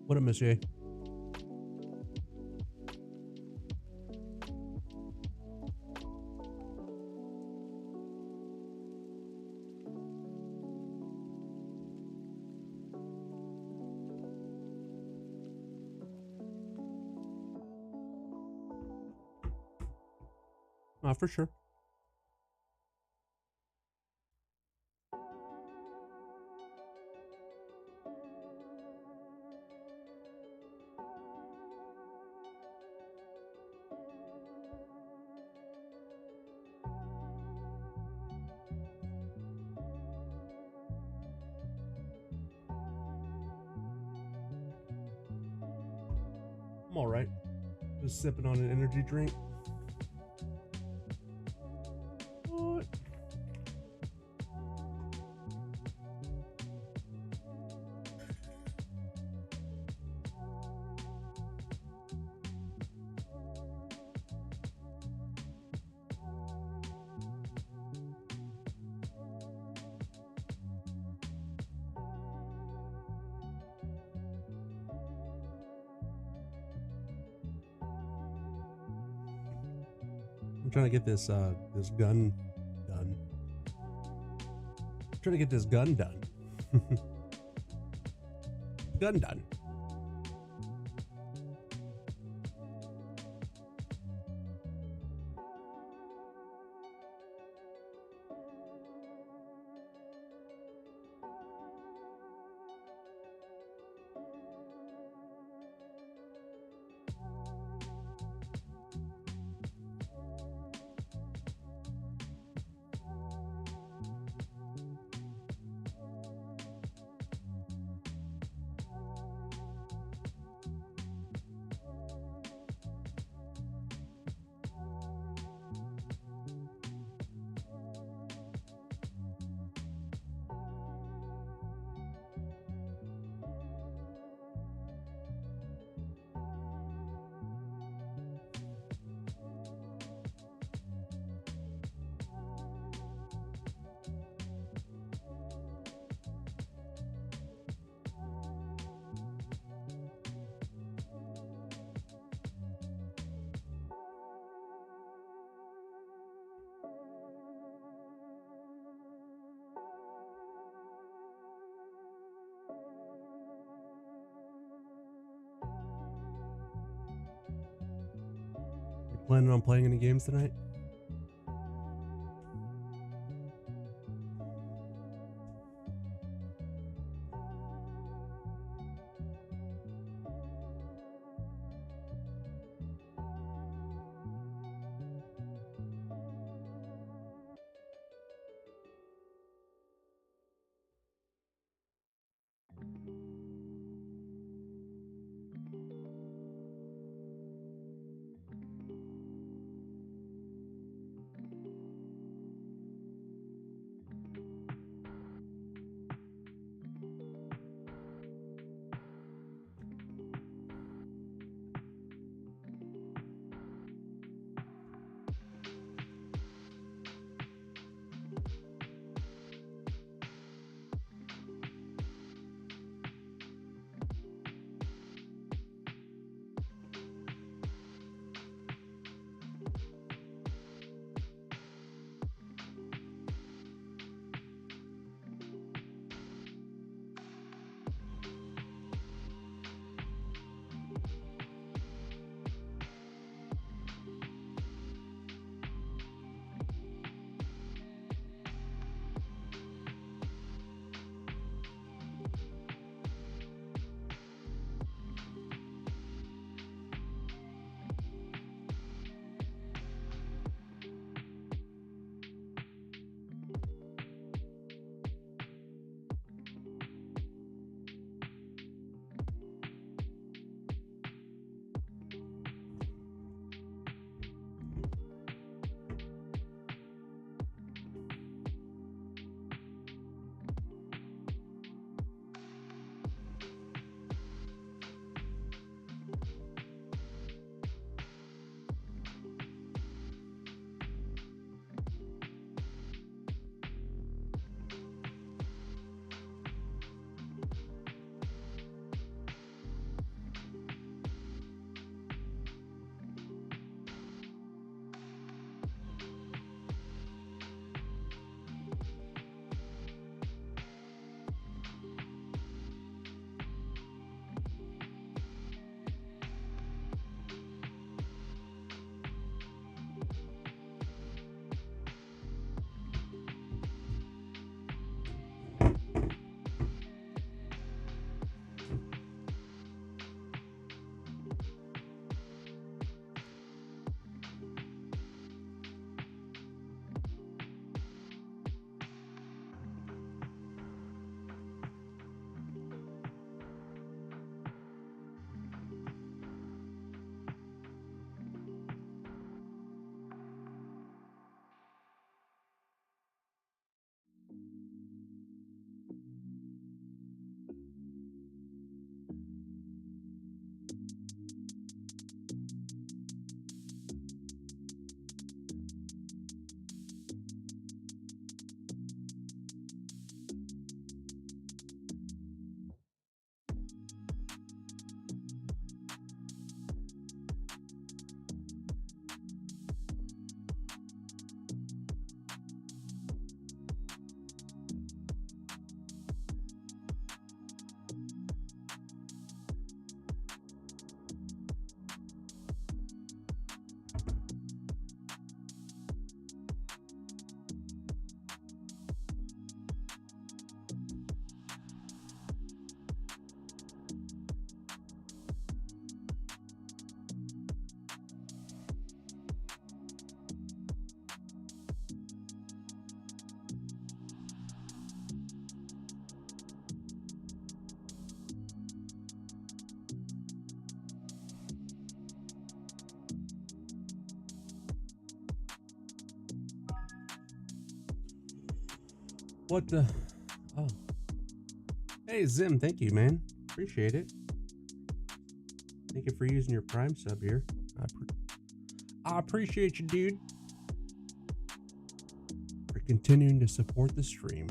What up, monsieur? For sure. I'm all right. Just sipping on an energy drink. What? I'm trying to get this this gun done. I'm trying to get this gun done. Gun done. You planning on playing any games tonight? What the? Oh. Hey, Zim, thank you, man. Appreciate it. Thank you for using your Prime sub here. I appreciate you, dude. For continuing to support the stream.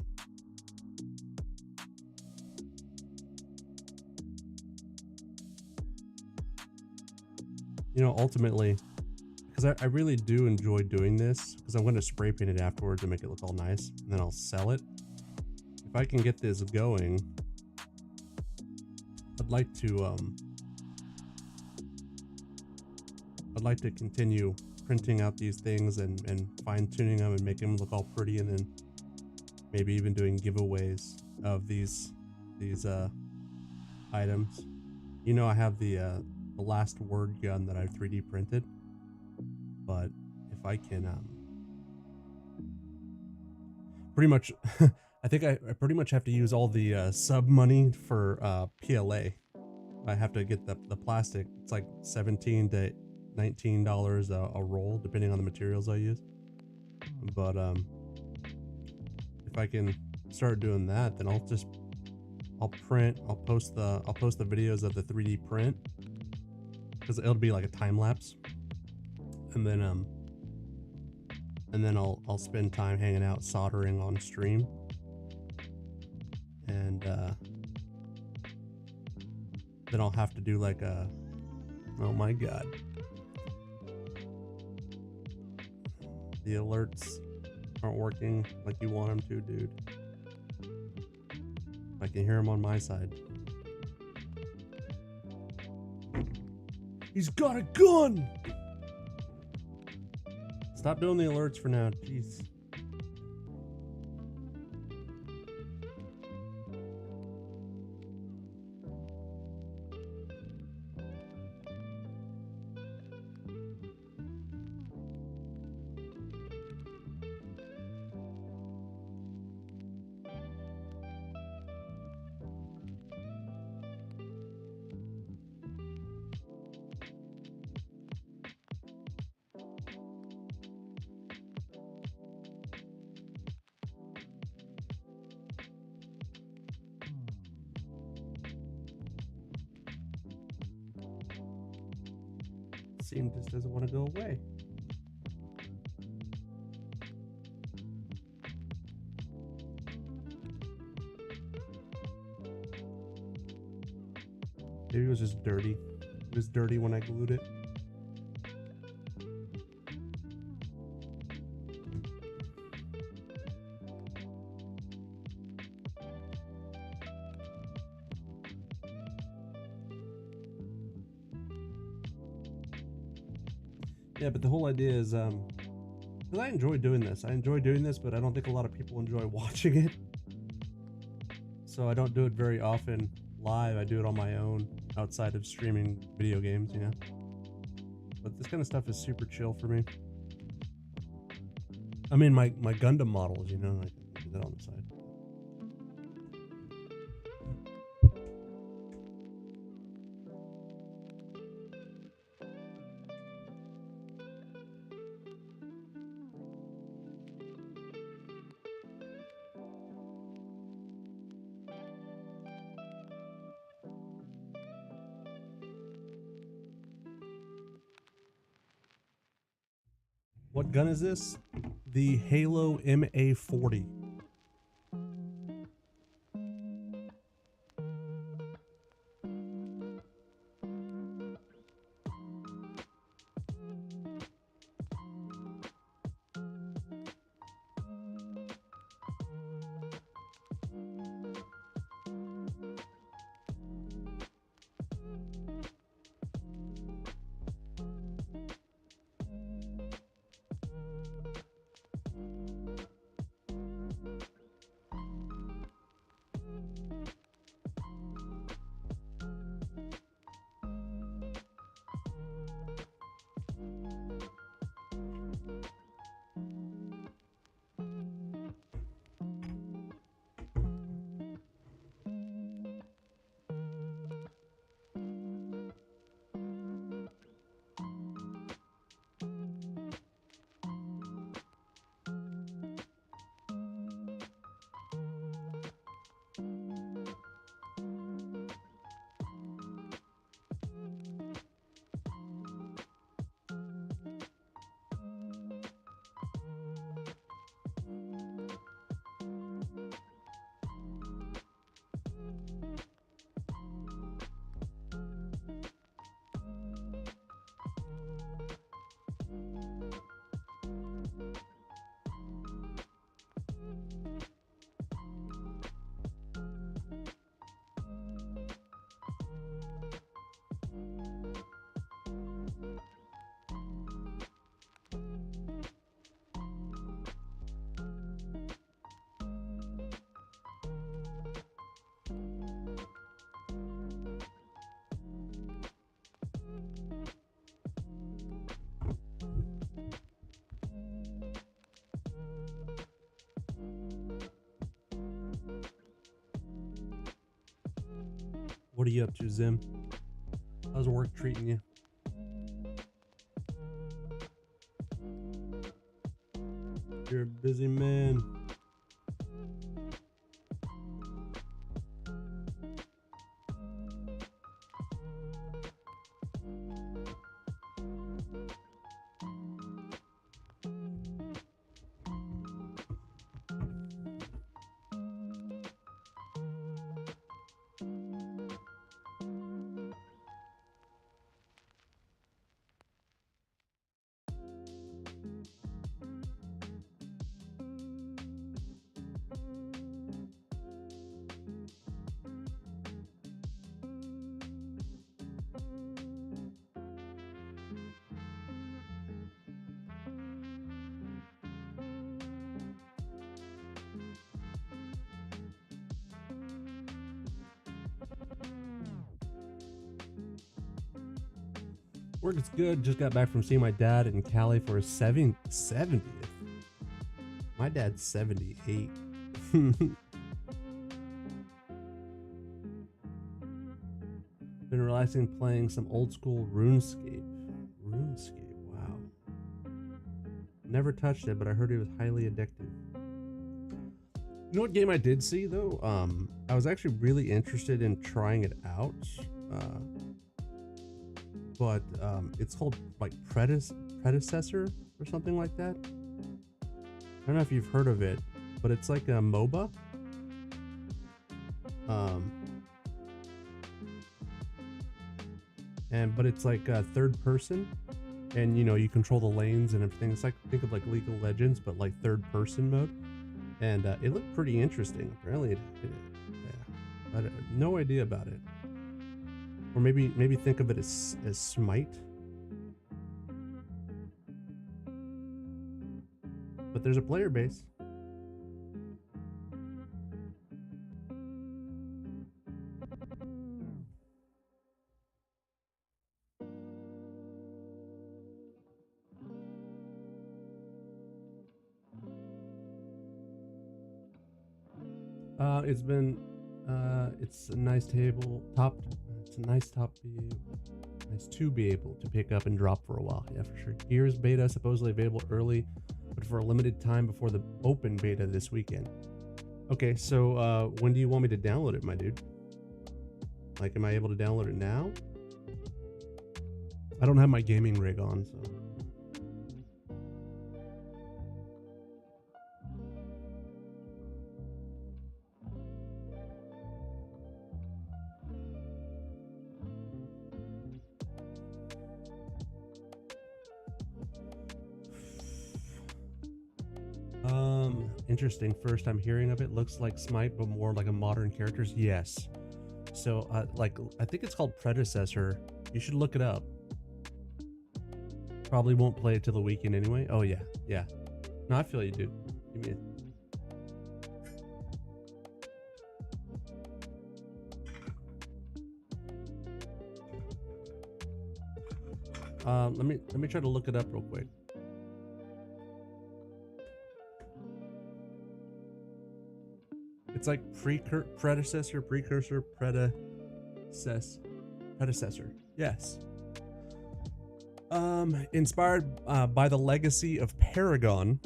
You know, ultimately, because I really do enjoy doing this, because I'm going to spray paint it afterwards to make it look all nice, and then I'll sell it. If I can get this going, I'd like to continue printing out these things and fine-tuning them and making them look all pretty, and then maybe even doing giveaways of these items. You know, I have the last word gun that I 3D printed, but if I can pretty much I think I pretty much have to use all the sub money for PLA. I have to get the plastic. It's like $17 to $19 a roll, depending on the materials I use. But if I can start doing that, then I'll post the videos of the 3D print, because it'll be like a time lapse, and then I'll spend time hanging out soldering on stream, and then I'll have to do like a, oh my god, the alerts aren't working like you want them to, dude. I can hear him on my side. He's got a gun! Stop doing the alerts for now, jeez. Steam just doesn't want to go away. Maybe it was just dirty. It was dirty when I glued it. Yeah, but the whole idea is, because I enjoy doing this. I enjoy doing this, but I don't think a lot of people enjoy watching it. So I don't do it very often live. I do it on my own outside of streaming video games, you know. But this kind of stuff is super chill for me. I mean, my Gundam models, you know, I can do that on the side. What gun is this? The Halo MA40. What are you up to, Zim? How's work treating you? You're a busy man. Work is good. Just got back from seeing my dad in Cali for his 70th. My dad's 78. Been relaxing playing some old school RuneScape. RuneScape, wow. Never touched it, but I heard it was highly addictive. You know what game I did see though? I was actually really interested in trying it out. But it's called like Predecessor or something like that. I don't know if you've heard of it, but it's like a MOBA. But it's like third person, and you know you control the lanes and everything. It's like, think of like League of Legends, but like third person mode, and it looked pretty interesting. Apparently, yeah, I had no idea about it. Or maybe think of it as Smite. But there's a player base. It's a nice top. It's a nice to be able to pick up and drop for a while. Yeah, for sure. Gears beta supposedly available early, but for a limited time before the open beta this weekend. Okay, so when do you want me to download it, my dude? Like, am I able to download it now? I don't have my gaming rig on, so. Interesting. First time hearing of it. Looks like Smite, but more like a modern characters. Yes. So, like, I think it's called Predecessor. You should look it up. Probably won't play it till the weekend anyway. Oh yeah, yeah. No, I feel you, dude. Give me let me try to look it up real quick. It's like predecessor. Yes. Inspired by the legacy of Paragon,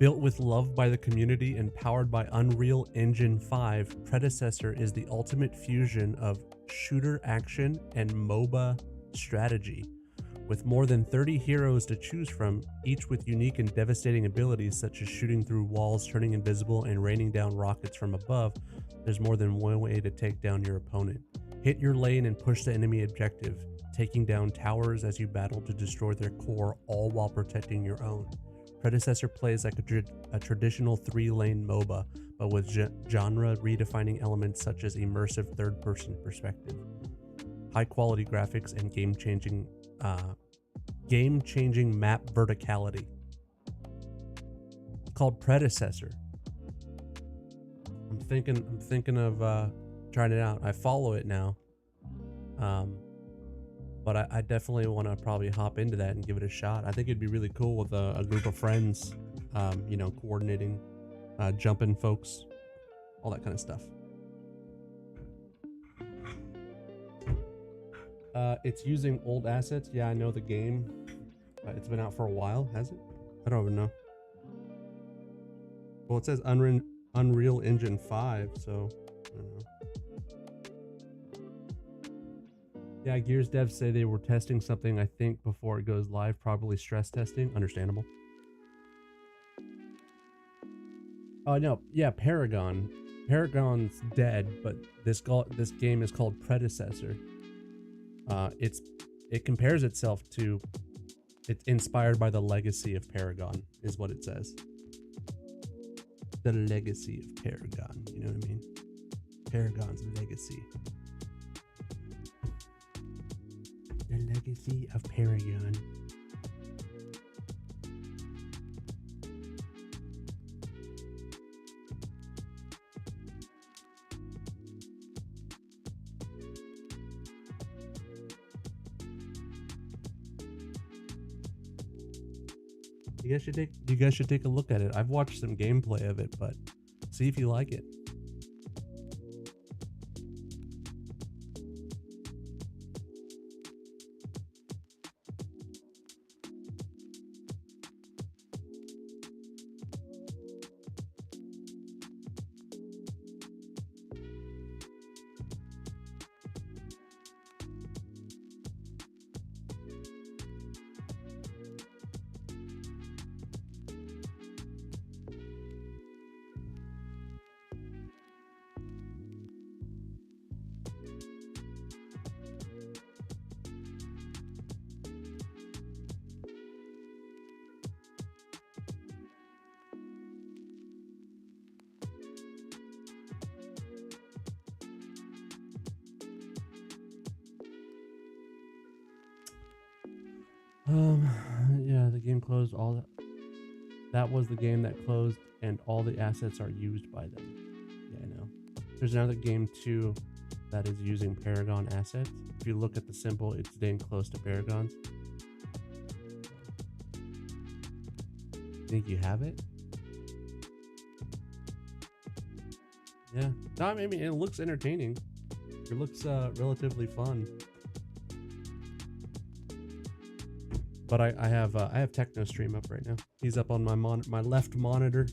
built with love by the community and powered by Unreal Engine 5, Predecessor is the ultimate fusion of shooter action and MOBA strategy. With more than 30 heroes to choose from, each with unique and devastating abilities such as shooting through walls, turning invisible, and raining down rockets from above, there's more than one way to take down your opponent. Hit your lane and push the enemy objective, taking down towers as you battle to destroy their core, all while protecting your own. Predecessor plays like a traditional 3-lane MOBA, but with genre-redefining elements such as immersive third-person perspective, high-quality graphics, and game-changing map verticality. Called Predecessor. I'm thinking of trying it out. I follow it now, but I definitely want to probably hop into that and give it a shot. I think it'd be really cool with a group of friends, you know, coordinating, jumping folks, all that kind of stuff. It's using old assets. Yeah, I know the game. It's been out for a while, has it? I don't even know. Well, it says Unreal Engine 5, so I don't know. Yeah, Gears devs say they were testing something, I think, before it goes live, probably stress testing. Understandable. Oh, no. Yeah, Paragon. Paragon's dead, but this game is called Predecessor. It compares itself to... It's inspired by the legacy of Paragon, is what it says. The legacy of Paragon, you know what I mean? Paragon's legacy. The legacy of Paragon. You guys should take a look at it. I've watched some gameplay of it, but see if you like it. Yeah, the game closed. That was the game that closed, and all the assets are used by them. Yeah, I know. There's another game too that is using Paragon assets. If you look at the symbol, it's staying close to Paragon's. Think you have it? Yeah. No, I mean, it looks entertaining. It looks relatively fun. But I have Techno stream up right now. He's up on my left monitor,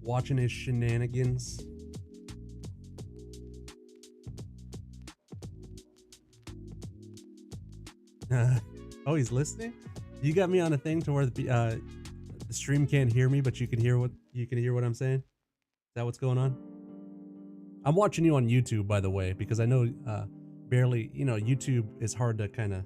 watching his shenanigans. Oh, he's listening. You got me on a thing to where the stream can't hear me, but you can hear what I'm saying. Is that what's going on? I'm watching you on YouTube, by the way, because I know barely, YouTube is hard to kind of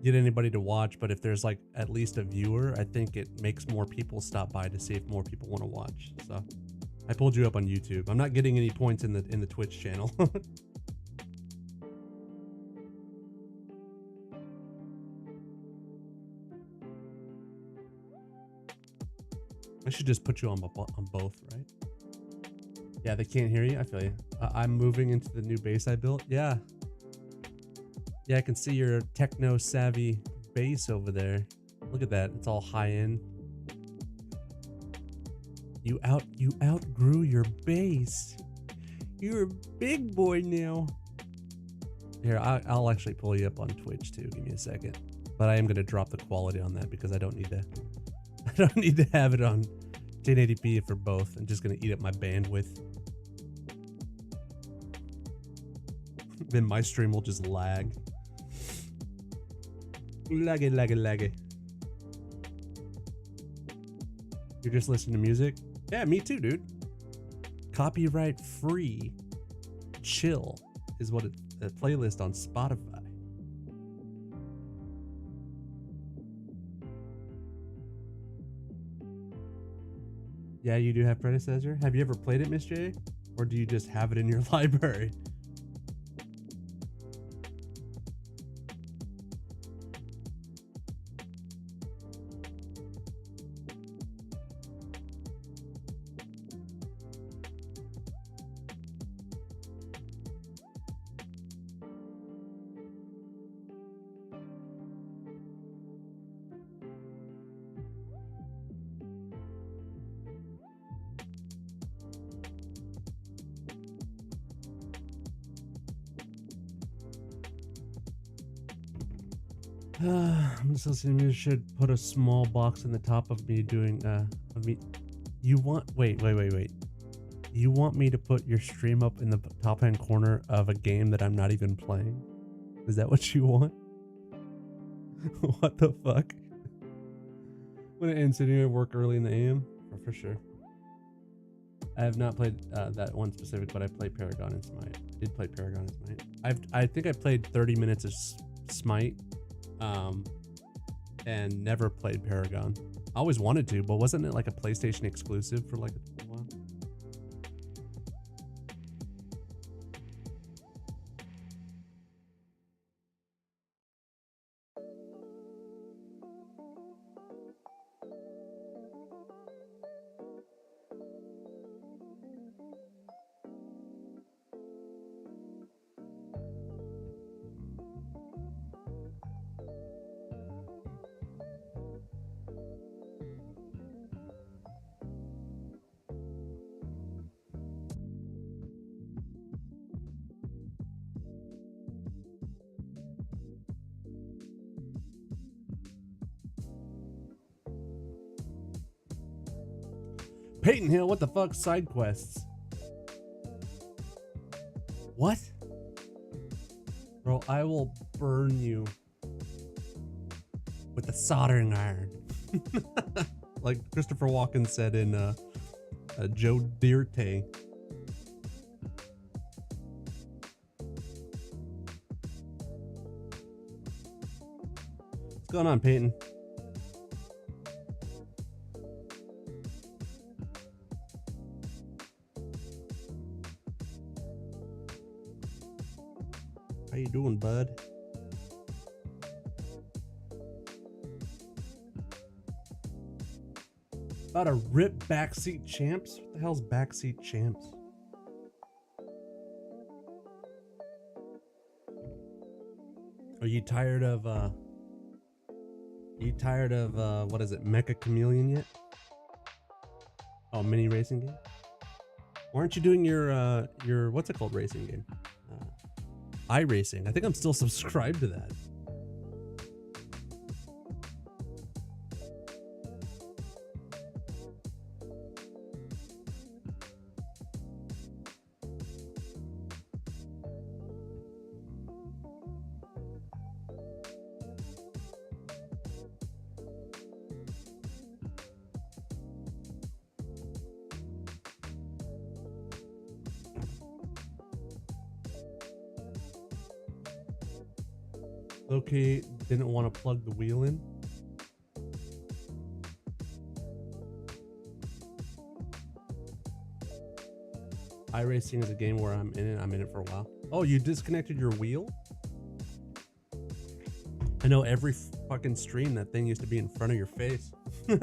get anybody to watch, but if there's like at least a viewer, I think it makes more people stop by to see if more people want to watch. So I pulled you up on YouTube. I'm not getting any points in the Twitch channel. I should just put you on both, right? Yeah, they can't hear you. I feel you. I'm moving into the new base I built. Yeah. Yeah, I can see your techno savvy base over there. Look at that. It's all high end. You outgrew your base. You're a big boy now. Here, I'll actually pull you up on Twitch too. Give me a second. But I am going to drop the quality on that because I don't need to have it on 1080p for both. I'm just going to eat up my bandwidth. Then my stream will just lag. Laggy. You're just listening to music? Yeah, me too, dude. Copyright free. Chill is what a playlist on Spotify. Yeah, you do have Predecessor. Have you ever played it, Miss J? Or do you just have it in your library? I'm just listening. You should put a small box in the top of me doing of me. You want wait. You want me to put your stream up in the top hand corner of a game that I'm not even playing? Is that what you want? What the fuck? When it ends, anyway, work early in the AM for sure. I have not played that one specific, but I played Paragon and Smite. I did play Paragon and Smite. I think I played 30 minutes of Smite, and never played Paragon. I always wanted to, but wasn't it like a PlayStation exclusive for like a while? Peyton Hill, what the fuck? Side quests. What? Bro, I will burn you with a soldering iron. Like Christopher Walken said in Joe Dirte. What's going on, Peyton? How you doing, bud? About to rip backseat champs? What the hell's backseat champs? Are you tired of what is it, Mecha Chameleon yet? Oh, mini racing game? Why aren't you doing your what's it called racing game? iRacing. I think I'm still subscribed to that. Okay, didn't want to plug the wheel in. iRacing is a game where I'm in it for a while. Oh, you disconnected your wheel? I know every fucking stream that thing used to be in front of your face. I'm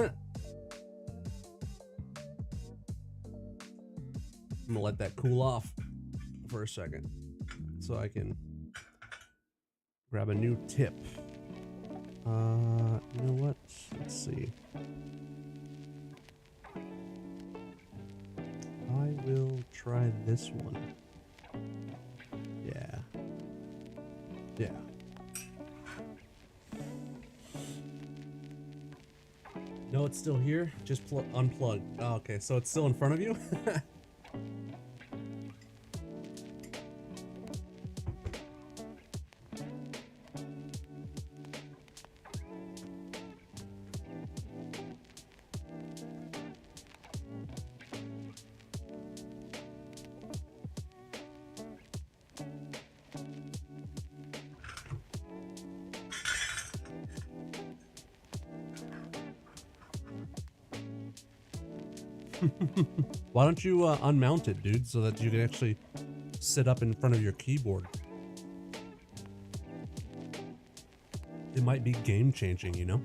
gonna let that cool off for a second so I can grab a new tip. You know what? Let's see. I will try this one. Yeah. Yeah. No, it's still here. Just unplug. Oh, okay, so it's still in front of you? Why don't you unmount it, dude, so that you can actually sit up in front of your keyboard? It might be game changing, you know?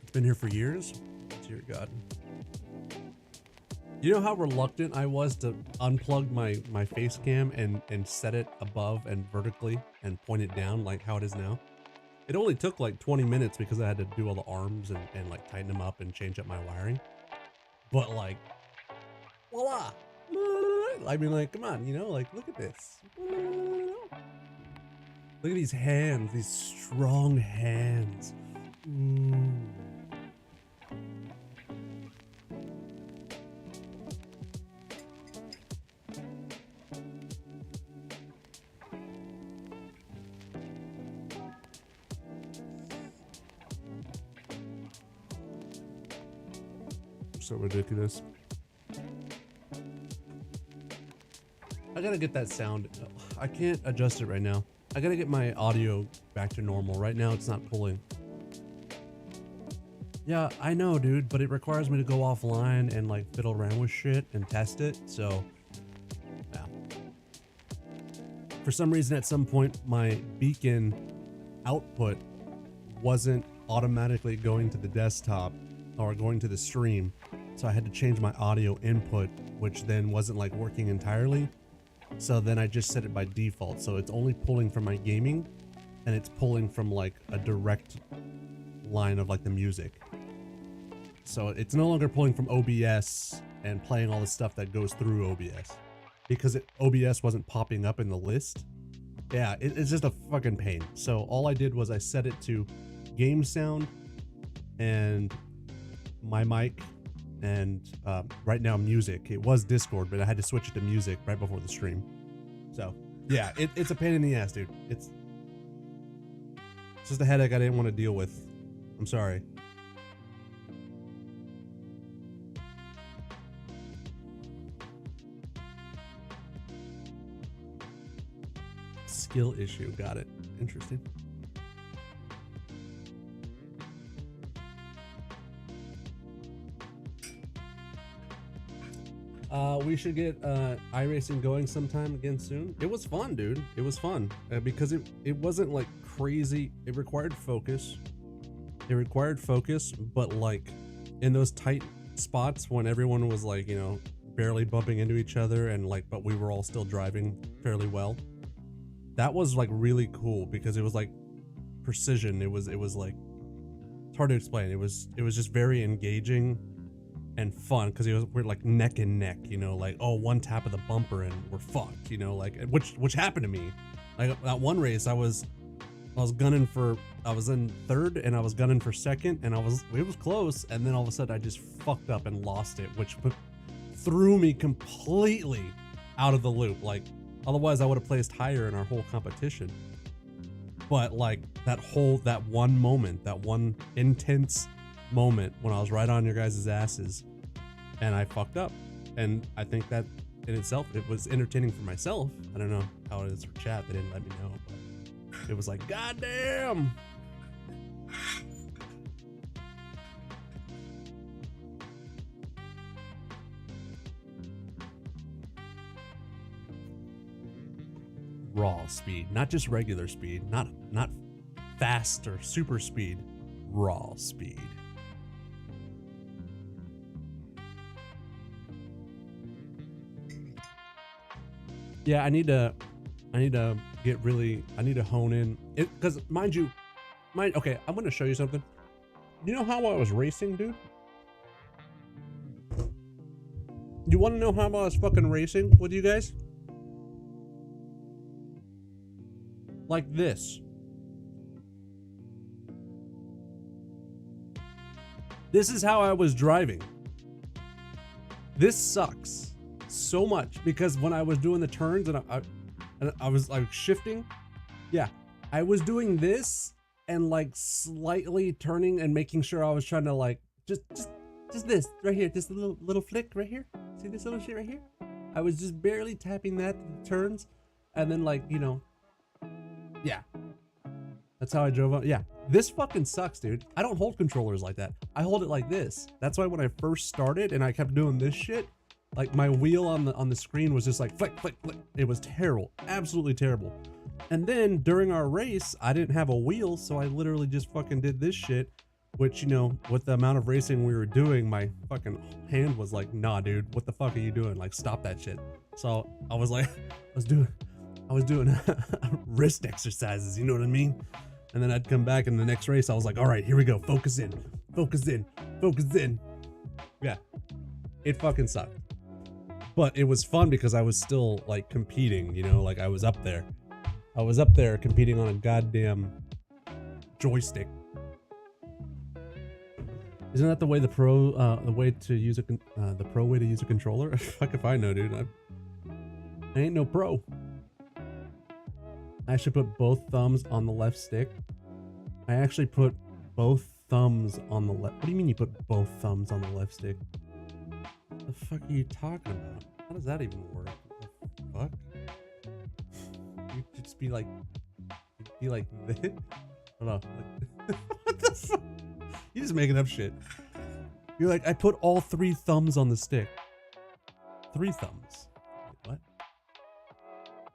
It's been here for years? Dear God. You know how reluctant I was to unplug my face cam and set it above and vertically and point it down like how it is now? It only took like 20 minutes because I had to do all the arms and like tighten them up and change up my wiring. But like, voila! I mean, like, come on, you know, like, look at this. Look at these hands, these strong hands. Ooh. So ridiculous. I gotta get that sound. I can't adjust it right now. I gotta get my audio back to normal. Right now it's not pulling. Yeah, I know, dude, but it requires me to go offline and like fiddle around with shit and test it. So yeah. For some reason at some point my beacon output wasn't automatically going to the desktop or going to the stream. So I had to change my audio input, which then wasn't like working entirely. So then I just set it by default. So it's only pulling from my gaming and it's pulling from like a direct line of like the music. So it's no longer pulling from OBS and playing all the stuff that goes through OBS because OBS wasn't popping up in the list. Yeah, it's just a fucking pain. So all I did was I set it to game sound and my mic and right now music. It was Discord, but I had to switch it to music right before the stream. So yeah, it's a pain in the ass, dude. It's just a headache I didn't want to deal with. I'm sorry. Skill issue, got it. Interesting. We should get iRacing going sometime again soon. It was fun, dude. It was fun because it wasn't like crazy. It required focus. But like in those tight spots when everyone was like, you know, barely bumping into each other and like, but we were all still driving fairly well. That was like really cool because it was like precision. It was like, it's hard to explain. It was just very engaging and fun because we're like neck and neck, you know, like, oh, one tap of the bumper and we're fucked, you know, like which happened to me. Like that one race I was gunning for, I was in third and I was gunning for second and it was close, and then all of a sudden I just fucked up and lost it, which threw me completely out of the loop. Like otherwise I would have placed higher in our whole competition. But like that one moment, that one intense moment when I was right on your guys' asses and I fucked up, and I think that in itself it was entertaining for myself. I don't know how it is for chat, they didn't let me know, but it was like, goddamn. Raw speed, not just regular speed, not fast or super speed, raw speed. Yeah, I need to hone in it, because mind you, okay, I'm gonna show you something. You know how I was racing, dude? You want to know how I was fucking racing with you guys? Like this. This is how I was driving. This sucks so much because when I was doing the turns and I was like shifting, yeah, I was doing this and like slightly turning and making sure I was trying to like just this right here, this little flick right here. See this little shit right here? I was just barely tapping that turns, and then like, you know, yeah, that's how I drove up. Yeah, this fucking sucks, dude. I don't hold controllers like that. I hold it like this. That's why when I first started and I kept doing this shit, like my wheel on the screen was just like flick, flick, flick. It was terrible, absolutely terrible. And then during our race, I didn't have a wheel, so I literally just fucking did this shit, which, you know, with the amount of racing we were doing, my fucking hand was like, nah, dude, what the fuck are you doing? Like, stop that shit. So I was like, I was doing wrist exercises, you know what I mean? And then I'd come back in the next race, I was like, all right, here we go, focus in, focus in, focus in. Yeah, it fucking sucked. But it was fun because I was still like competing, you know, like I was up there. I was up there competing on a goddamn joystick. Isn't that the way the way to use the pro way to use a controller? Fuck if I know, dude. I ain't no pro. I should put both thumbs on the left stick. I actually put both thumbs on the left. What do you mean you put both thumbs on the left stick? What the fuck are you talking about? How does that even work? What the fuck? You just be like this? Hold on. What the fuck? You're just making up shit. You're like, I put all 3 thumbs on the stick. 3 thumbs. Wait, what?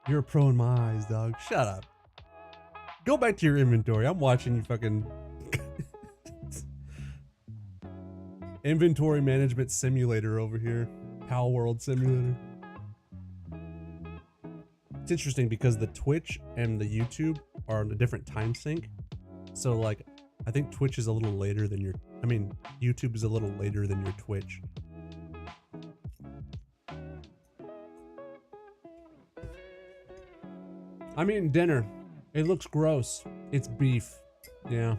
You're a pro in my eyes, dog. Shut up. Go back to your inventory. I'm watching you fucking... Inventory management simulator over here. Pal World simulator. It's interesting because the Twitch and the YouTube are on a different time sync. So like, I think Twitch is a little later than your... I mean, YouTube is a little later than your Twitch. I'm eating dinner. It looks gross. It's beef. Yeah.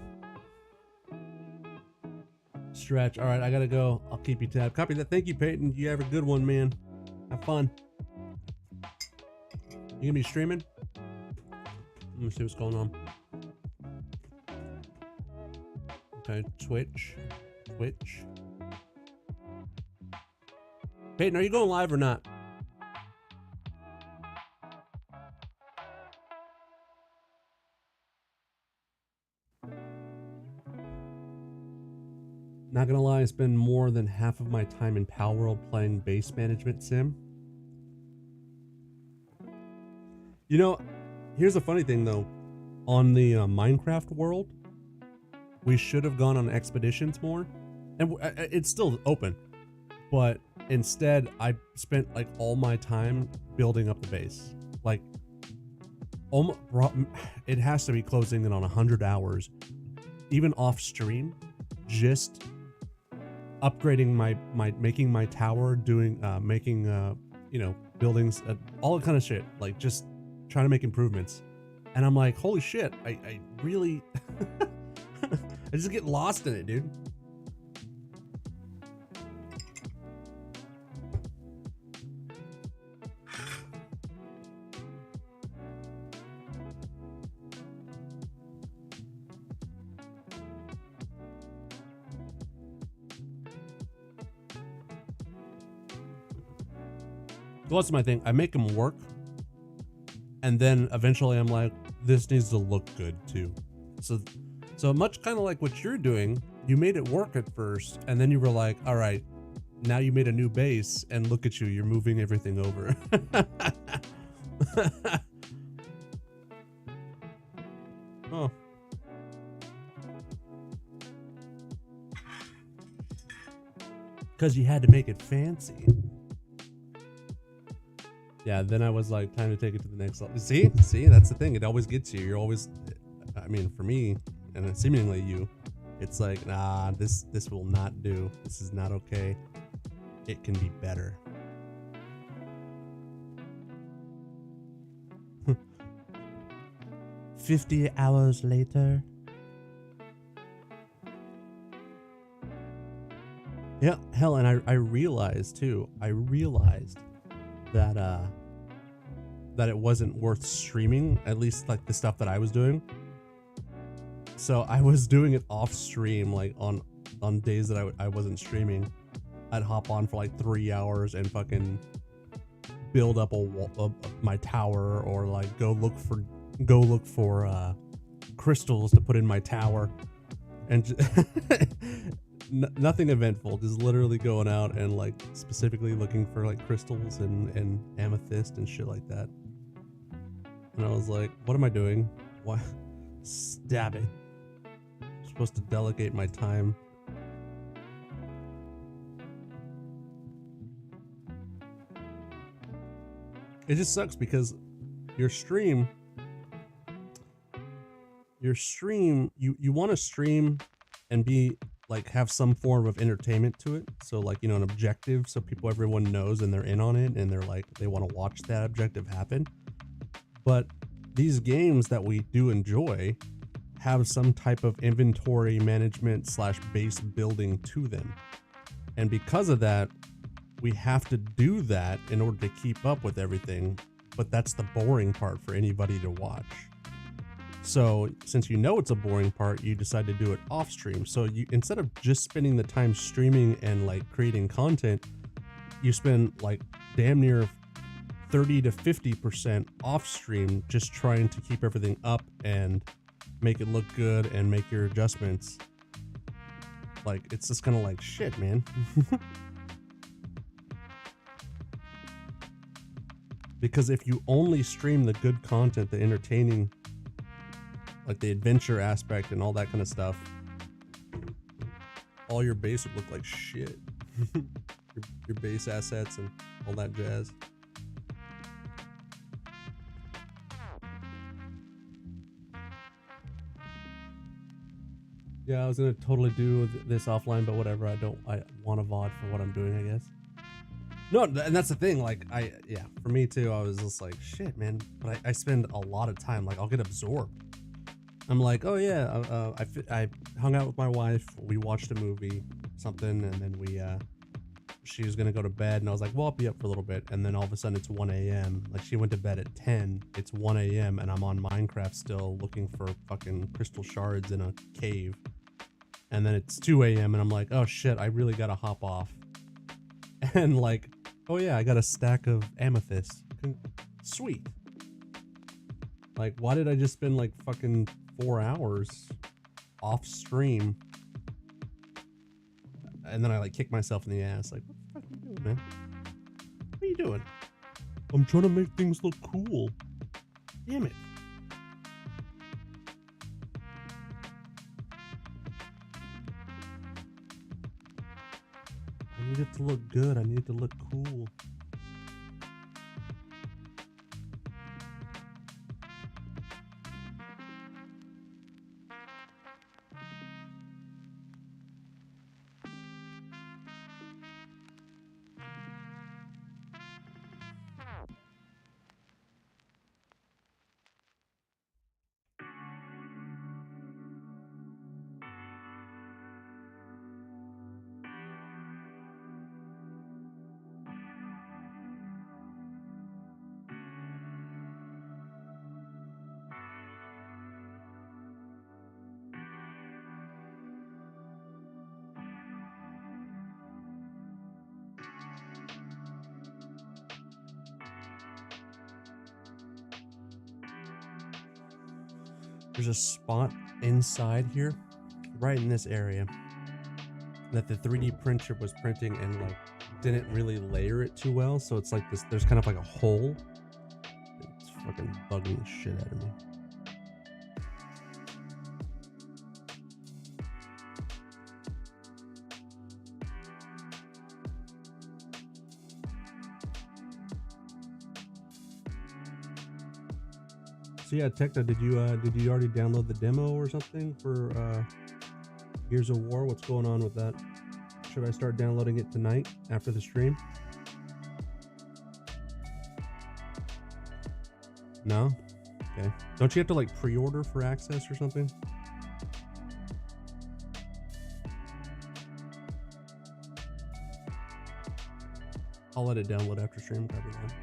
Stretch. All right, I gotta go. I'll keep you tabbed. Copy that. Thank you, Peyton. You have a good one, man. Have fun. You gonna be streaming? Let me see what's going on. Okay, Twitch. Peyton, are you going live or not? Not gonna lie, I spend more than half of my time in Pal World playing base management sim. You know, here's the funny thing though. On the Minecraft world, we should have gone on expeditions more. And it's still open. But instead, I spent like all my time building up the base. Like, it has to be closing in on 100 hours. Even off stream, just upgrading making my tower, doing making you know, buildings, all that kind of shit, like just trying to make improvements. And I'm like, holy shit, I really I just get lost in it, dude. So what's my thing? I make them work, and then eventually I'm like, this needs to look good too. So much kind of like what you're doing, you made it work at first, and then you were like, all right, now you made a new base, and look at you, you're moving everything over. Oh. Because you had to make it fancy. Yeah, then I was like, time to take it to the next level. See, that's the thing. It always gets you. You're always, I mean, for me, and seemingly you, it's like, nah, this will not do. This is not okay. It can be better. 50 hours later. Yeah, hell, and I realized too. I realized that it wasn't worth streaming, at least like the stuff that I was doing. So I was doing it off stream, like on days that I wasn't streaming. I'd hop on for like 3 hours and fucking build up my tower, or like go look for crystals to put in my tower, and nothing eventful, just literally going out and like specifically looking for like crystals and amethyst and shit like that. And I was like, what am I doing? Why? Stab it. I'm supposed to delegate my time. It just sucks because your stream, you want to stream and be like have some form of entertainment to it. So like, you know, an objective so everyone knows and they're in on it and they're like, they want to watch that objective happen. But these games that we do enjoy have some type of inventory management slash base building to them. And because of that, we have to do that in order to keep up with everything. But that's the boring part for anybody to watch. So since you know it's a boring part, you decide to do it off stream. So you, instead of just spending the time streaming and like creating content, you spend like damn near 30 to 50% off stream just trying to keep everything up and make it look good and make your adjustments. Like, it's just kind of like shit, man. Because if you only stream the good content, the entertaining, like the adventure aspect and all that kind of stuff, all your base would look like shit. your base assets and all that jazz. Yeah, I was gonna totally do this offline, but whatever. I want a VOD for what I'm doing, I guess. No, and that's the thing. Like, yeah, for me too. I was just like, shit, man. But I spend a lot of time. Like, I'll get absorbed. I'm like, oh yeah, I hung out with my wife. We watched a movie, something, and then she was gonna go to bed, and I was like, well, I'll be up for a little bit. And then all of a sudden, it's 1 a.m. Like, she went to bed at 10. It's 1 a.m. and I'm on Minecraft still looking for fucking crystal shards in a cave. And then it's 2 a.m. and I'm like, oh shit, I really gotta hop off. And like, oh yeah, I got a stack of amethyst. Sweet. Like, why did I just spend like fucking 4 hours off stream? And then I like kick myself in the ass. Like, what the fuck are you doing, man? What are you doing? I'm trying to make things look cool. Damn it. I need it to look good. I need it to look cool. There's a spot inside here, right in this area, that the 3D printer was printing and like didn't really layer it too well. So it's like this, there's kind of like a hole. It's fucking bugging the shit out of me. So yeah, Tekna, did you already download the demo or something for Gears of War? What's going on with that? Should I start downloading it tonight after the stream? No? Okay. Don't you have to like pre-order for access or something? I'll let it download after stream, probably not.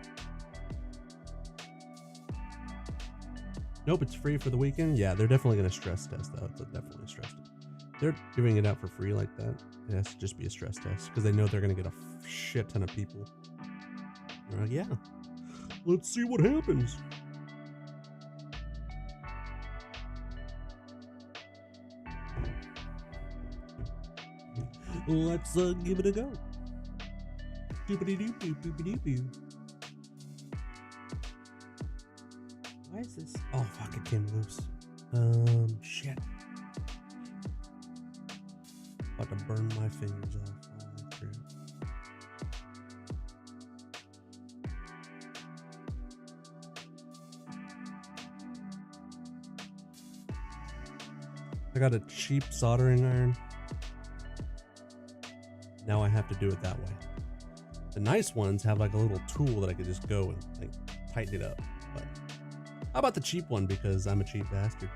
Nope, it's free for the weekend. Yeah, they're definitely going to stress test though. It's definitely a stress test. They're giving it out for free like that. It has to just be a stress test because they know they're going to get a shit ton of people. They're like, yeah, let's see what happens. Let's give it a go. Doopity-doop-doop-doopity-doop. Why is this? Oh fuck, it came loose. Shit. About to burn my fingers off. Holy crap. I got a cheap soldering iron. Now I have to do it that way. The nice ones have like a little tool that I could just go and like tighten it up. But how about the cheap one, because I'm a cheap bastard?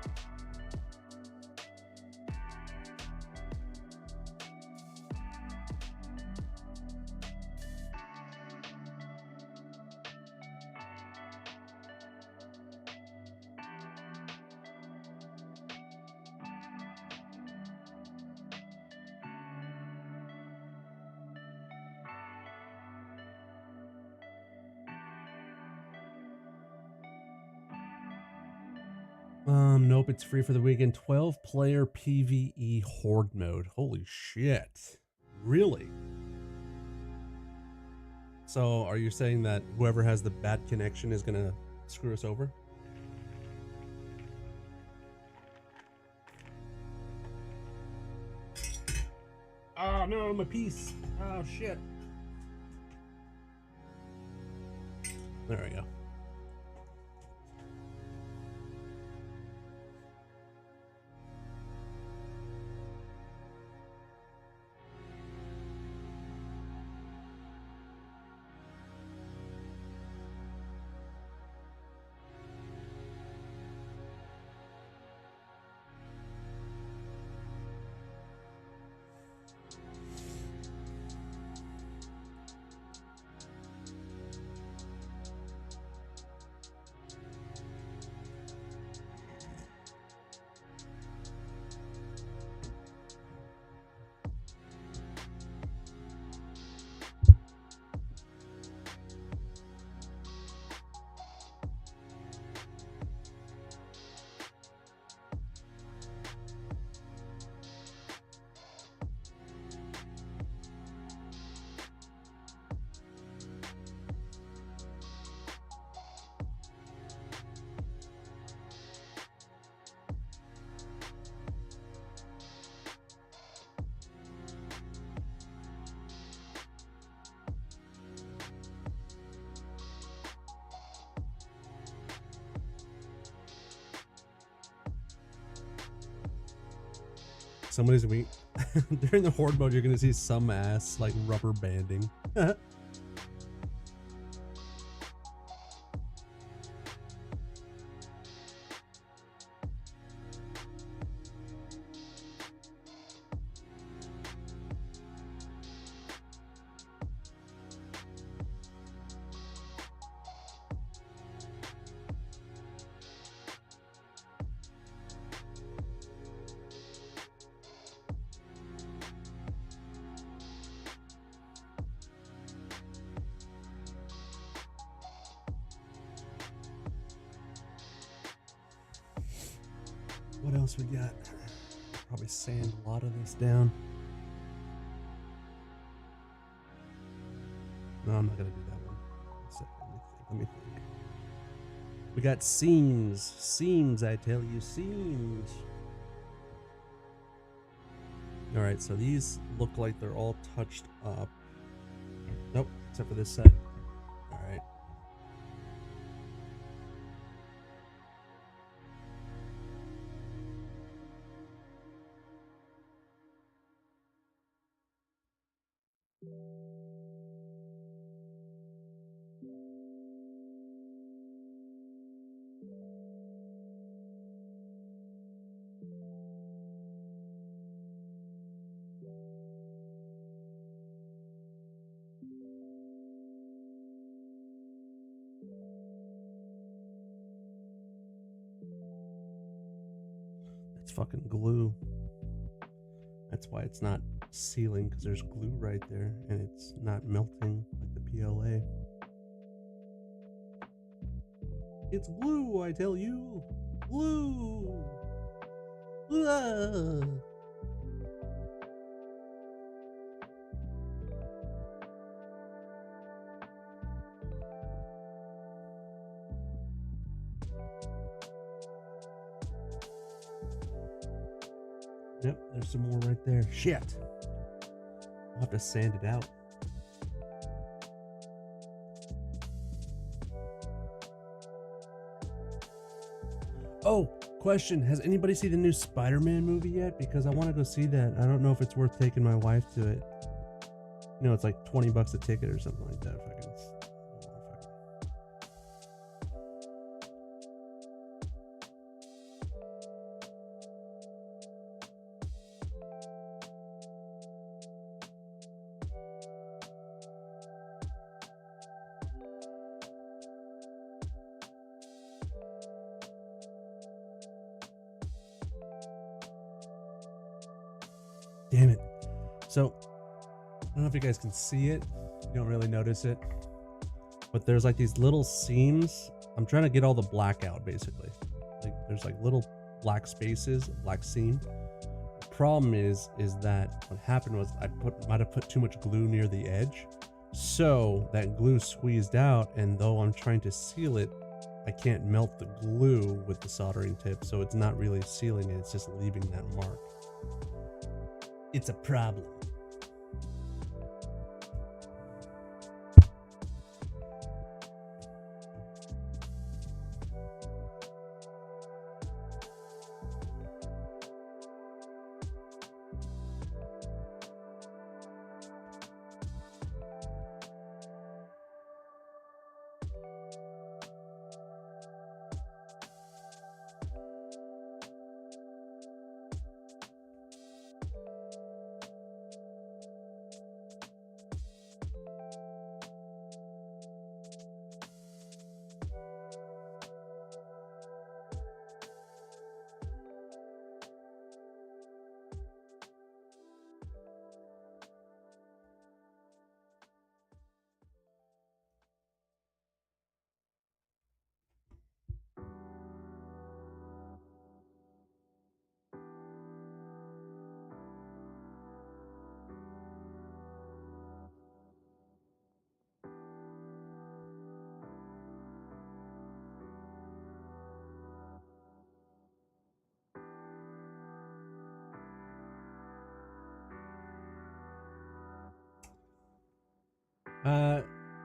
Nope, it's free for the weekend. 12-player PvE horde mode. Holy shit. Really? So are you saying that whoever has the bad connection is gonna screw us over? Oh no, my piece. Oh shit. There we go. Somebody's weak. During the horde mode, you're gonna see some ass like rubber banding. What else we got? Probably sand a lot of this down. No, I'm not gonna do that one. Let me think. We got seams. Seams, I tell you, seams. All right, so these look like they're all touched up. Nope, except for this set. All right. It's fucking glue. That's why it's not sealing, because there's glue right there and it's not melting like the PLA. It's glue, I tell you. Glue. Ah. Yep, there's some more right there. Shit. I'll have to sand it out. Oh, question. Has anybody seen the new Spider-Man movie yet? Because I want to go see that. I don't know if it's worth taking my wife to it. You know, it's like 20 bucks a ticket or something like that. If I can. Damn it. So, I don't know if you guys can see it. You don't really notice it. But there's like these little seams. I'm trying to get all the black out, basically. Like there's like little black spaces, black seam. The problem is that what happened was I might have put too much glue near the edge. So that glue squeezed out, and though I'm trying to seal it, I can't melt the glue with the soldering tip. So it's not really sealing it, it's just leaving that mark. It's a problem.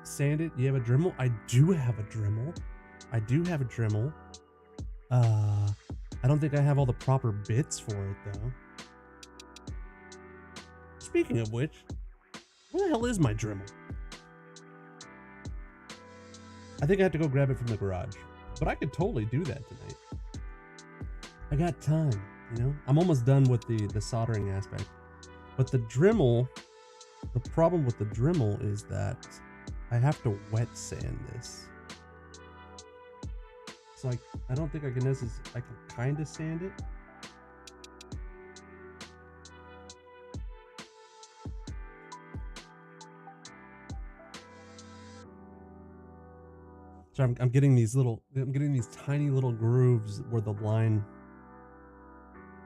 Sand it. You have a Dremel? I do have a Dremel. I do have a Dremel. I don't think I have all the proper bits for it though. Speaking of which, where the hell is my Dremel? I think I have to go grab it from the garage, but I could totally do that tonight. I got time, you know? I'm almost done with the soldering aspect, but the Dremel, the problem with the Dremel is that I have to wet sand this. So I don't think I can necessarily, I can kind of sand it. So I'm getting these tiny little grooves where the line,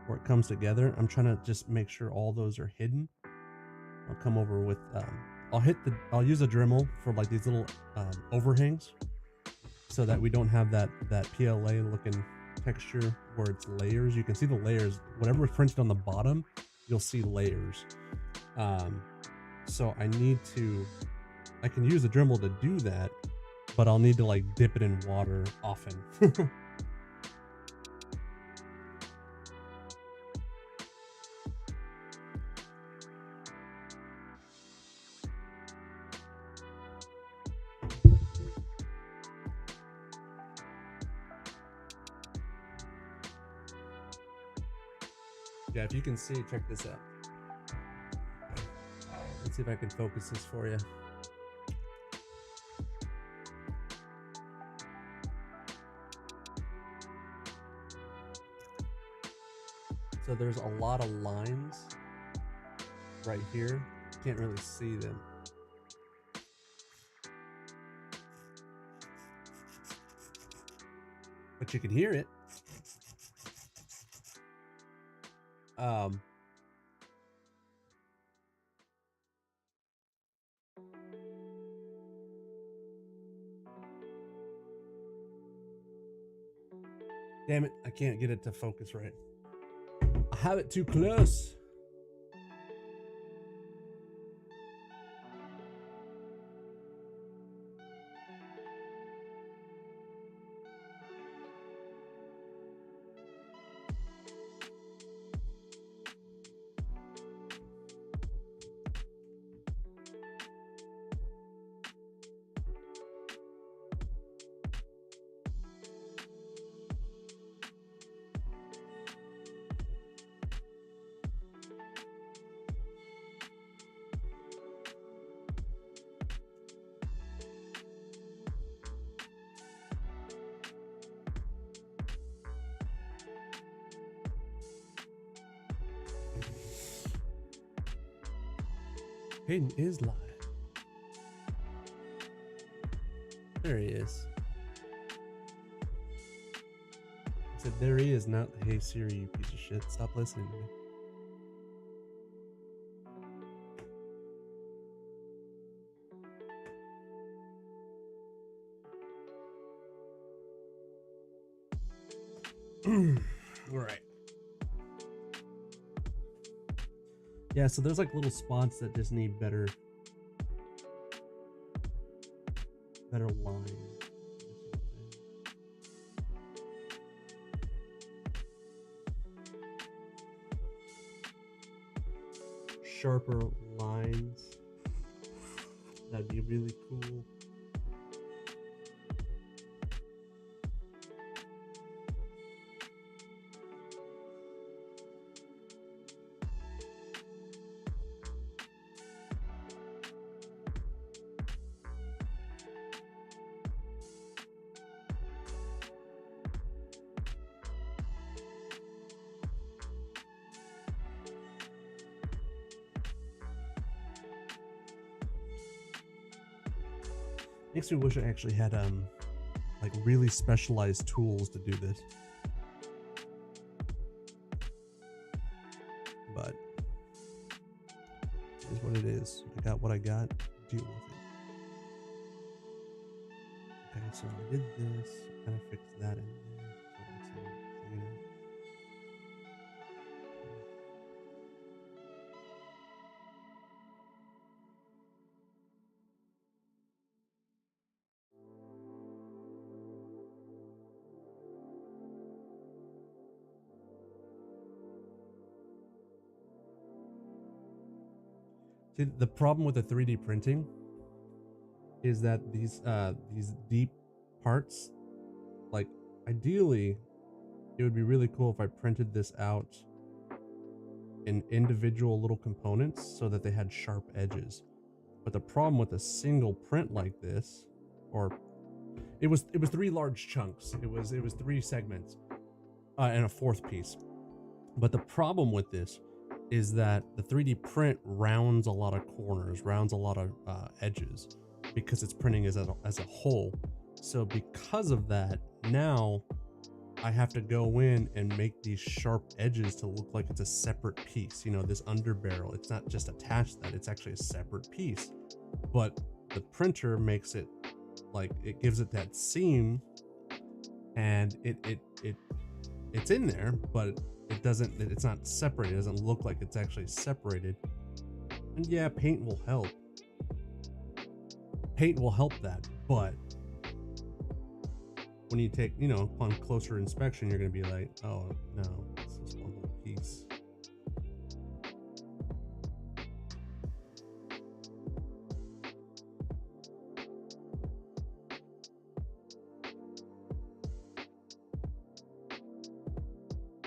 where it comes together. I'm trying to just make sure all those are hidden. I'll come over with, I'll use a Dremel for like these little overhangs, so that we don't have that PLA looking texture where it's layers. You can see the layers. Whatever is printed on the bottom, you'll see layers. So I can use a Dremel to do that, but I'll need to like dip it in water often. Yeah, if you can see, check this out. Let's see if I can focus this for you. So there's a lot of lines right here. Can't really see them. But you can hear it. Damn it, I can't get it to focus right. I have it too close. Hayden is live. There he is. I said, there he is, not hey Siri, you piece of shit. Stop listening to me. All right. Yeah, so there's like little spots that just need better lines. Sharper lines. That'd be really cool. Makes me wish I actually had like really specialized tools to do this. But it is what it is. I got what I got. Deal with it. Okay, so I did this. Kind of fixed that in there. So that's cleaner. See, the problem with the 3D printing is that these deep parts, like ideally, it would be really cool if I printed this out in individual little components so that they had sharp edges. But the problem with a single print like this, or it was 3 large chunks. It was 3 segments and a 4th piece. But the problem with this is that the 3D print rounds a lot of corners, rounds a lot of edges, because it's printing as a whole. So because of that, now I have to go in and make these sharp edges to look like it's a separate piece. You know, this underbarrel, it's not just attached to that, it's actually a separate piece. But the printer makes it like, it gives it that seam, and it's in there, but it's not separated. It doesn't look like it's actually separated. And yeah, paint will help. Paint will help that, but when you take, you know, upon closer inspection, you're going to be like, oh no, it's just one little piece.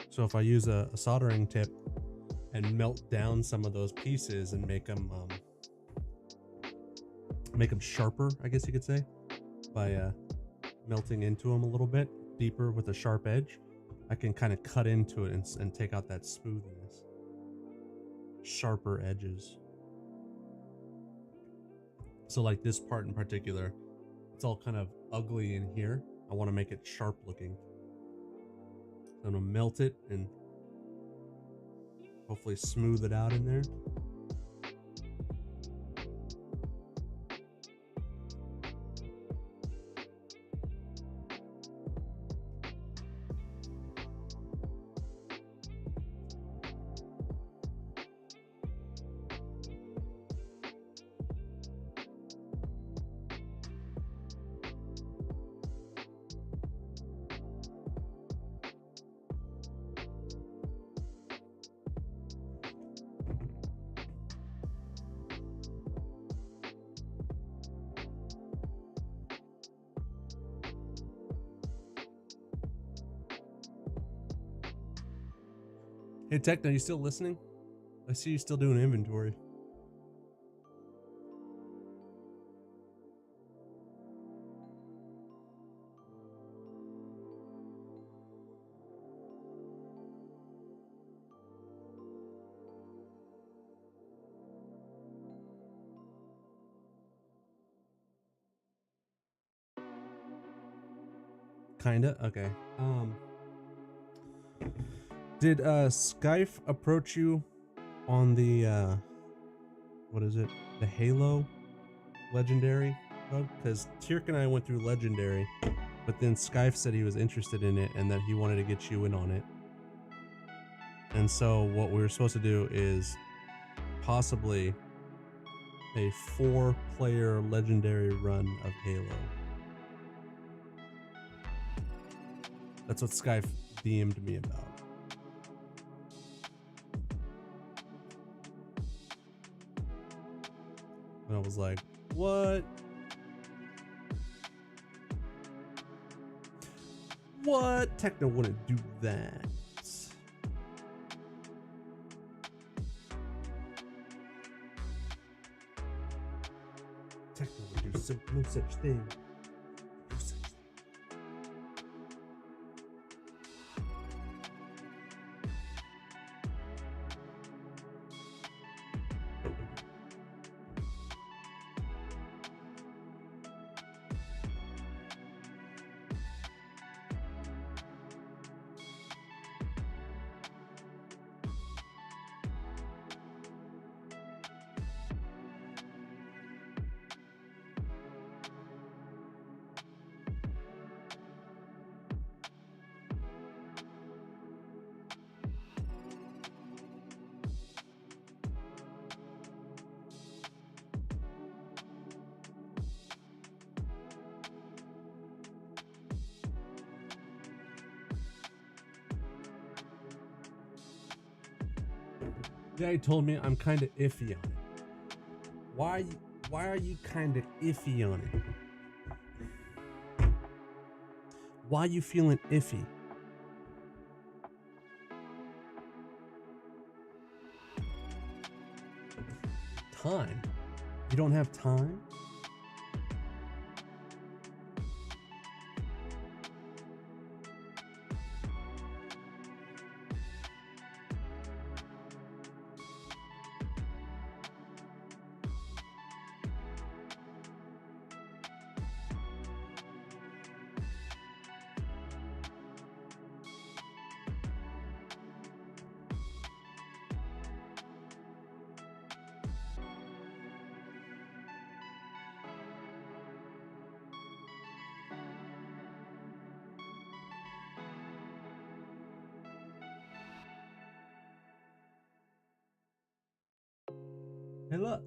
So if I use a soldering tip and melt down some of those pieces and make them sharper, I guess you could say, by melting into them a little bit deeper with a sharp edge, I can kind of cut into it and take out that smoothness. Sharper edges. So like this part in particular, it's all kind of ugly in here. I want to make it sharp looking. So I'm gonna melt it and hopefully smooth it out in there. Hey Techno, you still listening? I see you still doing inventory. Kinda? Okay. Did Skype approach you on the what is it? The Halo Legendary bug? Because Tierk and I went through Legendary, but then Skype said he was interested in it and that he wanted to get you in on it. And so what we were supposed to do is possibly a 4-player Legendary run of Halo. That's what Skype DM'd me about. And I was like, what? What? Techno wouldn't do that. Techno would do no such thing. No such thing. Guy told me I'm kind of iffy on it. Why are you kind of iffy on it? Why are you feeling iffy? Time? You don't have time? Hey, look.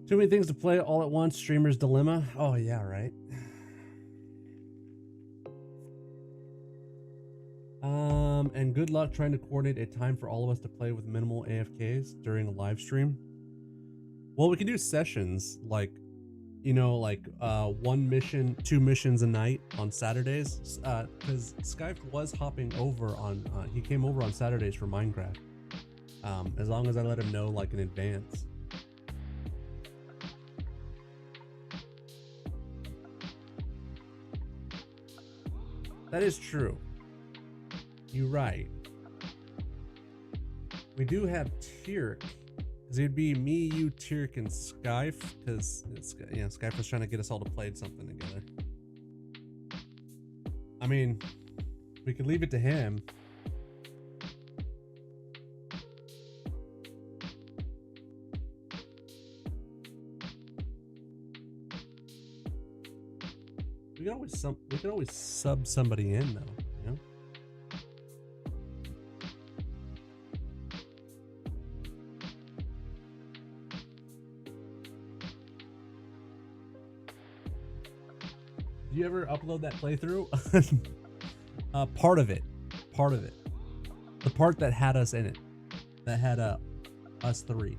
Too many things to play all at once. Streamer's dilemma. Oh, yeah, right. And good luck trying to coordinate a time for all of us to play with minimal AFKs during a live stream. Well, we can do sessions like, you know, like 1 mission, 2 missions a night on Saturdays. Because Skype was hopping over on, he came over on Saturdays for Minecraft. As long as I let him know like in advance. That is true. You're right. We do have Tierk. Because it'd be me, you, Tierk, and Skype. Because Skype was trying to get us all to play something together. I mean, we could leave it to him. We could always sub somebody in though, you know? Did you ever upload that playthrough? Part of it. The part that had us in it. That had us 3.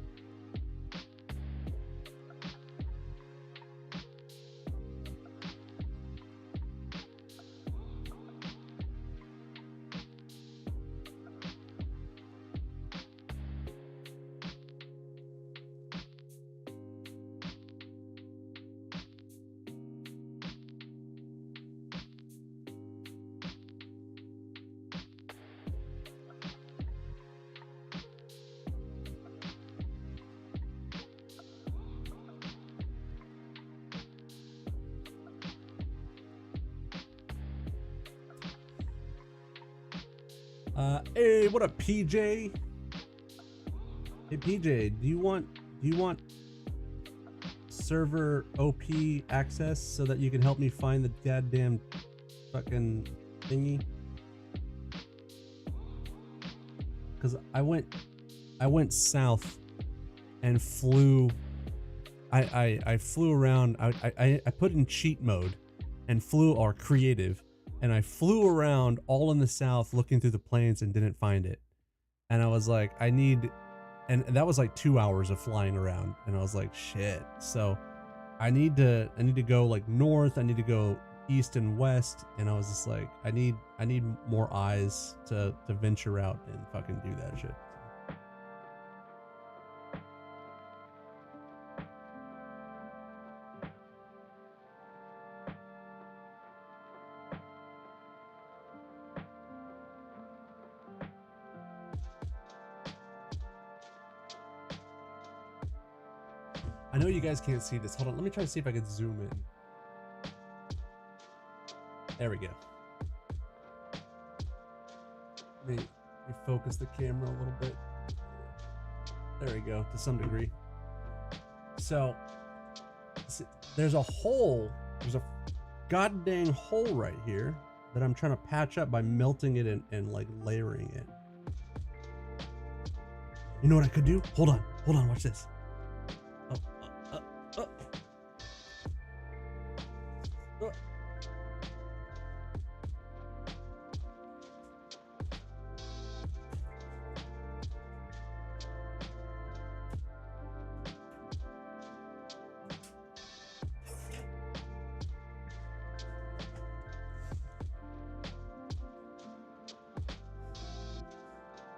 Hey, what up, PJ? Hey, PJ, do you want server OP access so that you can help me find the goddamn fucking thingy? Because I went south and flew. I flew around. I put in cheat mode and flew, or creative, and I flew around all in the south looking through the plains and didn't find it. And I was like, and that was like 2 hours of flying around, and I was like, shit. So I need to go like north. I need to go east and west, and I was just like, I need more eyes to venture out and fucking do that shit. I know you guys can't see this. Hold on, let me try to see if I can zoom in. There we go. Let me focus the camera a little bit. There we go, to some degree. So, there's a hole. There's a goddamn hole right here that I'm trying to patch up by melting it and like layering it. You know what I could do? Hold on, watch this.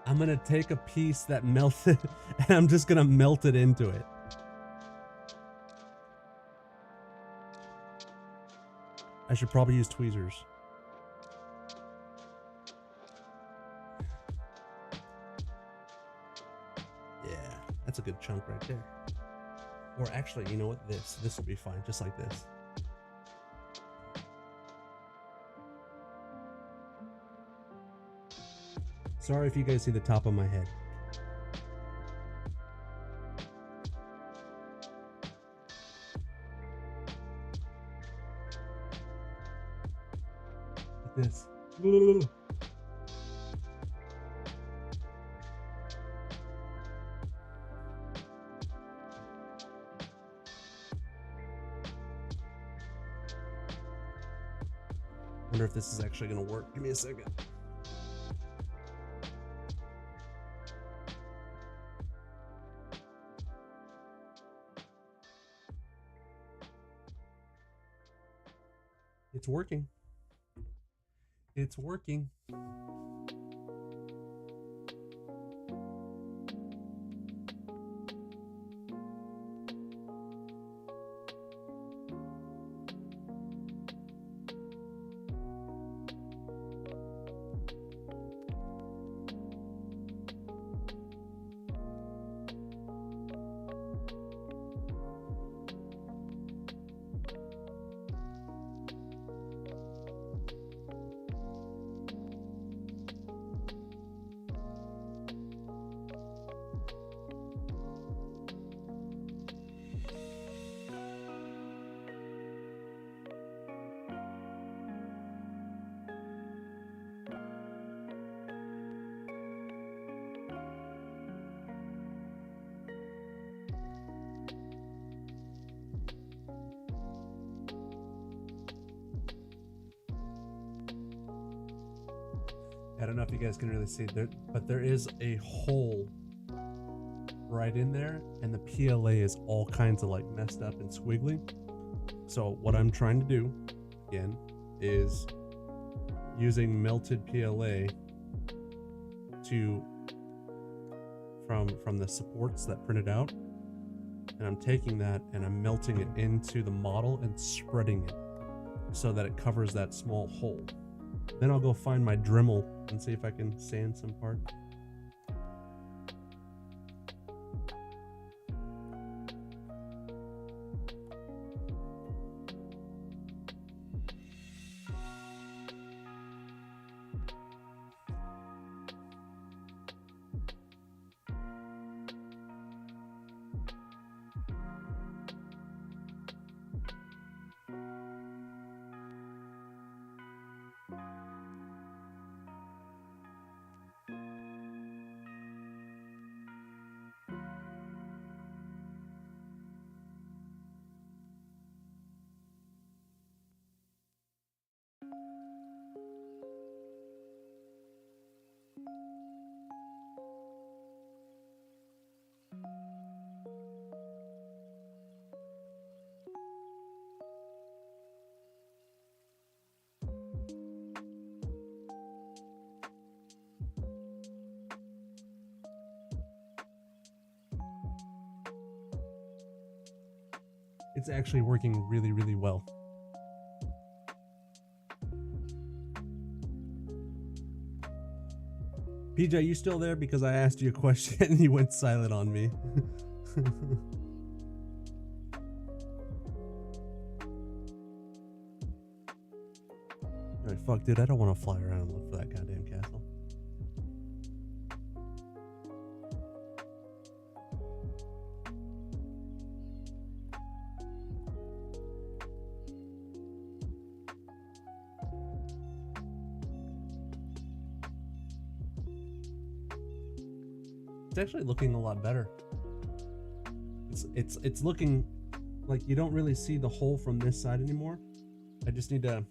I'm gonna take a piece that melted and I'm just gonna melt it into it. I should probably use tweezers. Yeah, that's a good chunk right there. Or actually, you know what? This will be fine, just like this. Sorry if you guys see the top of my head. Like this. Wonder if this is actually gonna work. Give me a second. It's working. It's working. I don't know if you guys can really see there, but there is a hole right in there, and the PLA is all kinds of like messed up and squiggly. So what I'm trying to do again is using melted PLA to from the supports that printed out, and I'm taking that and I'm melting it into the model and spreading it so that it covers that small hole. Then I'll go find my Dremel and see if I can sand some part. It's actually working really, really well. PJ, you still there? Because I asked you a question and you went silent on me. Alright, fuck, dude, I don't want to fly around and look for that goddamn castle. It's actually looking a lot better. It's looking like you don't really see the hole from this side anymore. I just need to.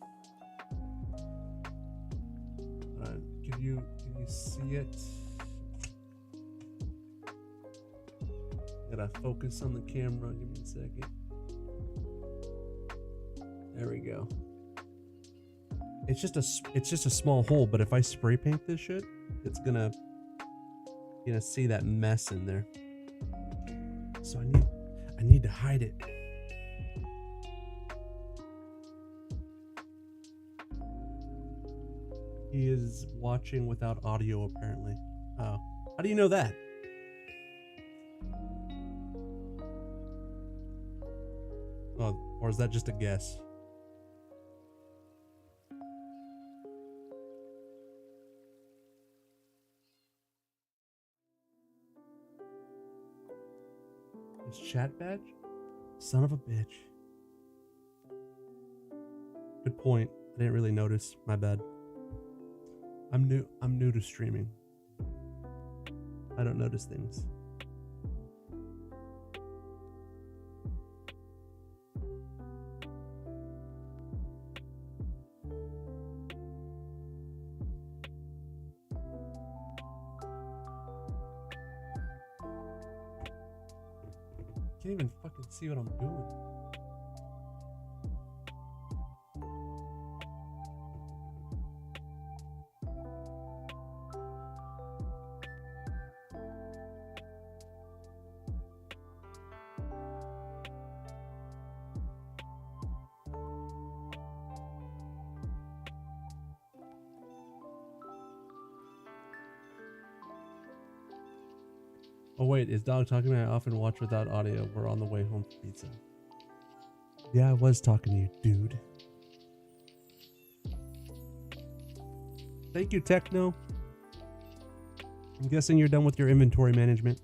Can you see it? Gotta focus on the camera. Give me a second. There we go. It's just a small hole, but if I spray paint this shit, it's gonna see that mess in there. So I need to hide it. He is watching without audio apparently. Oh, how do you know that? Oh, or is that just a guess? Is chat badge? Son of a bitch. Good point. I didn't really notice. My bad. I'm new to streaming. I don't notice things. Can't even fucking see what I'm doing. Oh wait, is dog talking to me? I often watch without audio. We're on the way home for pizza. Yeah, I was talking to you, dude. Thank you, Techno. I'm guessing you're done with your inventory management.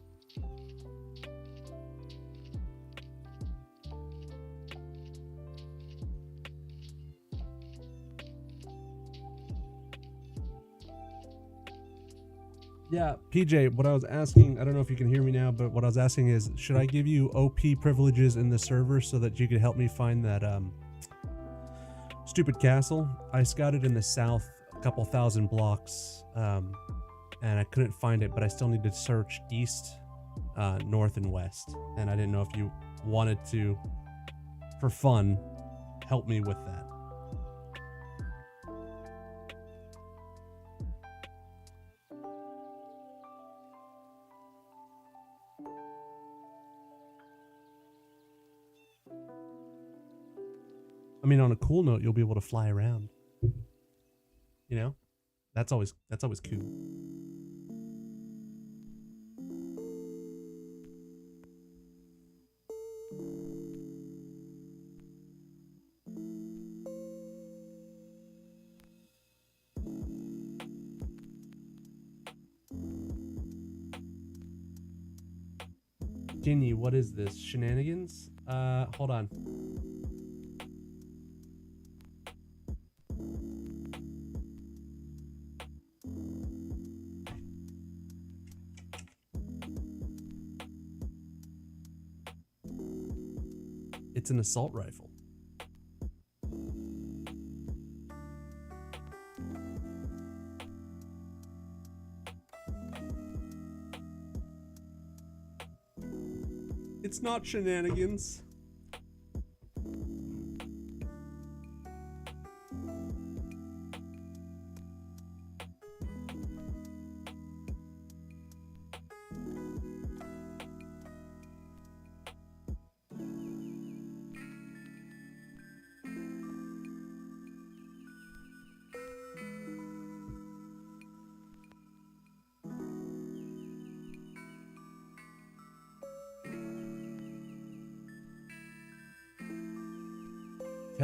Yeah, PJ, what I was asking, I don't know if you can hear me now, but what I was asking is, should I give you OP privileges in the server so that you could help me find that stupid castle? I scouted in the south a couple thousand blocks, and I couldn't find it, but I still need to search east, north, and west. And I didn't know if you wanted to, for fun, help me with that. I mean, on a cool note, you'll be able to fly around. You know, that's always cool. Ginny, what is this? Shenanigans? Hold on. It's an assault rifle. It's not shenanigans.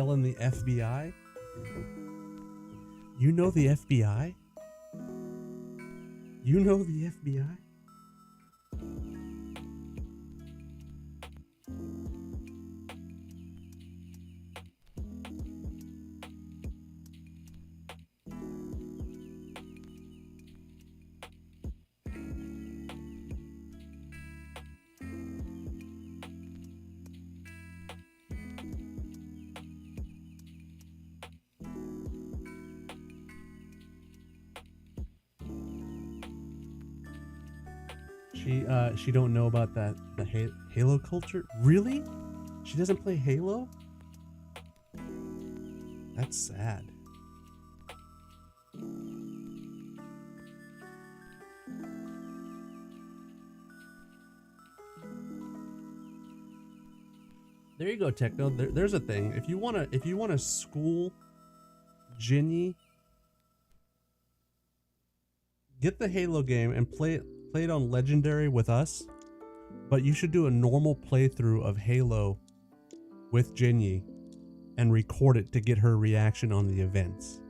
telling the FBI? You know the FBI? You know the FBI? She don't know about the Halo culture? Really? She doesn't play Halo? That's sad. There you go, Techno. There's a thing. If you wanna school Ginny, get the Halo game and play it on Legendary with us. But you should do a normal playthrough of Halo with Ginny and record it to get her reaction on the events.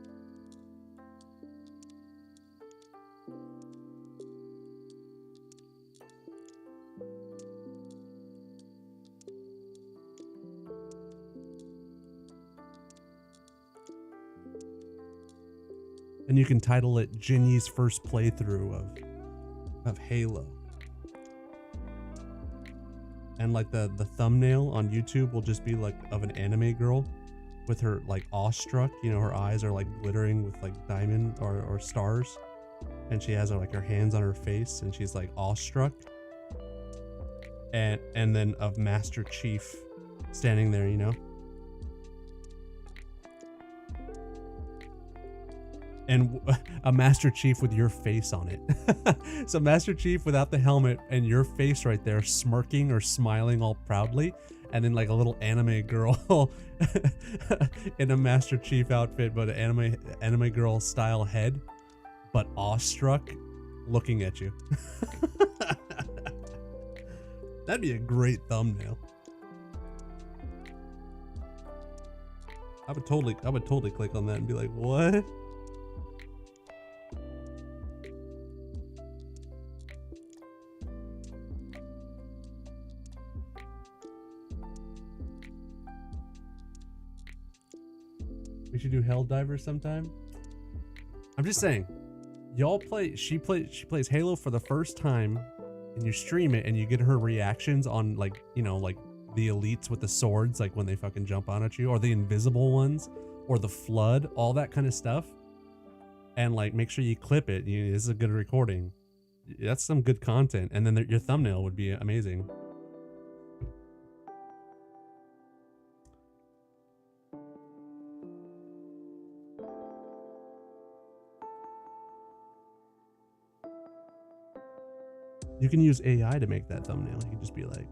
And you can title it Ginny's first playthrough of Halo. And like the thumbnail on YouTube will just be like of an anime girl with her like awestruck, you know, her eyes are like glittering with like diamond or stars, and she has like her hands on her face and she's like awestruck, and then of Master Chief standing there, you know, and a Master Chief with your face on it. So Master Chief without the helmet and your face right there smirking or smiling all proudly, and then like a little anime girl in a Master Chief outfit but an anime girl style head, but awestruck looking at you. That'd be a great thumbnail. I would totally click on that and be like, what? We should do Helldivers sometime. I'm just saying, y'all play. She plays Halo for the first time, and you stream it, and you get her reactions on, like, you know, like the elites with the swords, like when they fucking jump on at you, or the invisible ones, or the flood, all that kind of stuff. And like, make sure you clip it. This is a good recording. That's some good content, and then your thumbnail would be amazing. You can use AI to make that thumbnail. You can just be like,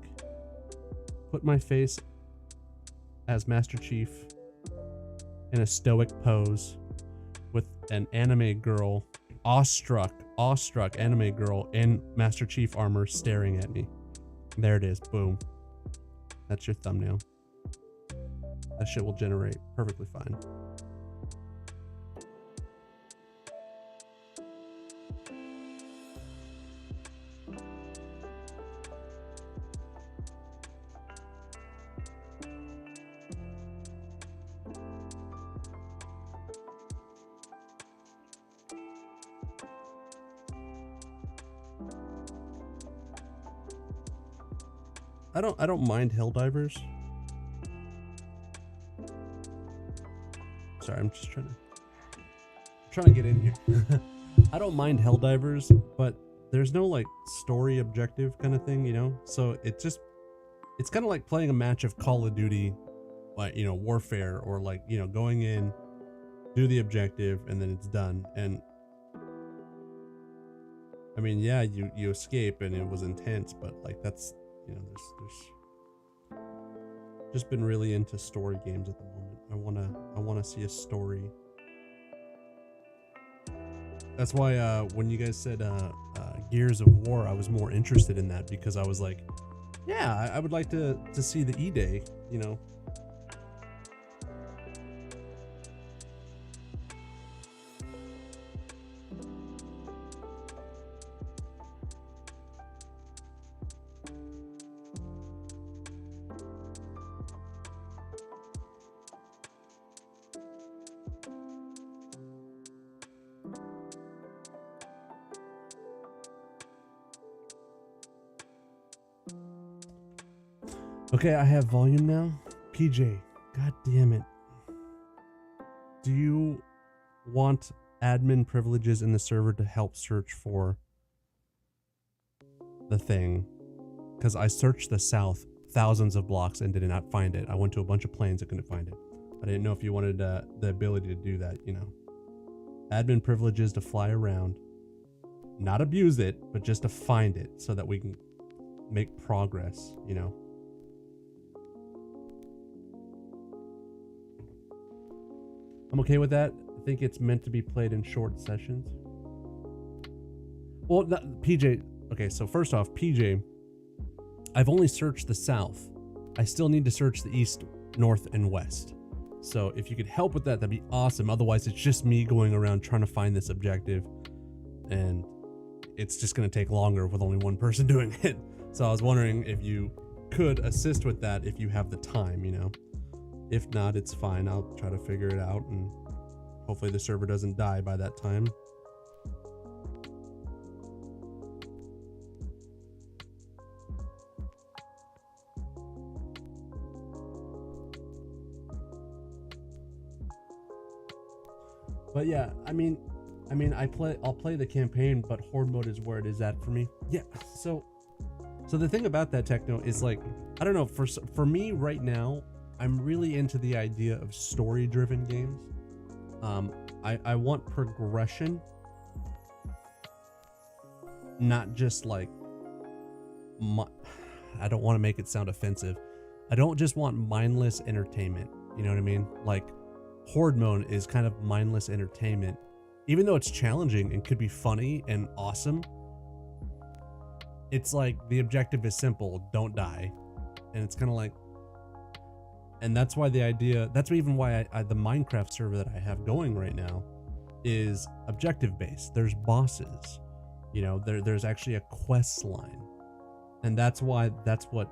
put my face as Master Chief in a stoic pose with an anime girl, awestruck anime girl in Master Chief armor staring at me. There it is. Boom. That's your thumbnail. That shit will generate perfectly fine. I don't mind Helldivers. Sorry, I'm just trying to get in here. I don't mind Helldivers, but there's no like story objective kind of thing, you know? So it's kind of like playing a match of Call of Duty, like, you know, Warfare, or like, you know, going in, do the objective, and then it's done. And I mean, yeah, you escape and it was intense, but like that's, you know, there's just been really into story games at the moment. I wanna see a story. That's why when you guys said Gears of War, I was more interested in that, because I was like, yeah, I would like to see the E-Day, you know. Okay, I have volume now. PJ, god damn it. Do you want admin privileges in the server to help search for the thing? Because I searched the south thousands of blocks and did not find it. I went to a bunch of planes and couldn't find it. I didn't know if you wanted the ability to do that, you know. Admin privileges to fly around. Not abuse it, but just to find it so that we can make progress, you know. I'm okay with that. I think it's meant to be played in short sessions. Well, PJ, okay, so first off, PJ, I've only searched the south. I still need to search the east, north, and west. So if you could help with that, that'd be awesome. Otherwise, it's just me going around trying to find this objective, and it's just going to take longer with only one person doing it. So I was wondering if you could assist with that if you have the time, you know. If not, it's fine. I'll try to figure it out, and hopefully the server doesn't die by that time. But yeah, I'll play the campaign, but horde mode is where it is at for me. Yeah, so the thing about that, Techno, is like, I don't know, for me right now, I'm really into the idea of story-driven games. I want progression, not just like, I don't want to make it sound offensive. I don't just want mindless entertainment. You know what I mean? Like, horde mode is kind of mindless entertainment. Even though it's challenging and could be funny and awesome, it's like the objective is simple: don't die. And it's kind of like, and that's why the idea, that's even why the Minecraft server that I have going right now is objective based. There's bosses, you know, there's actually a quest line. And that's why, that's what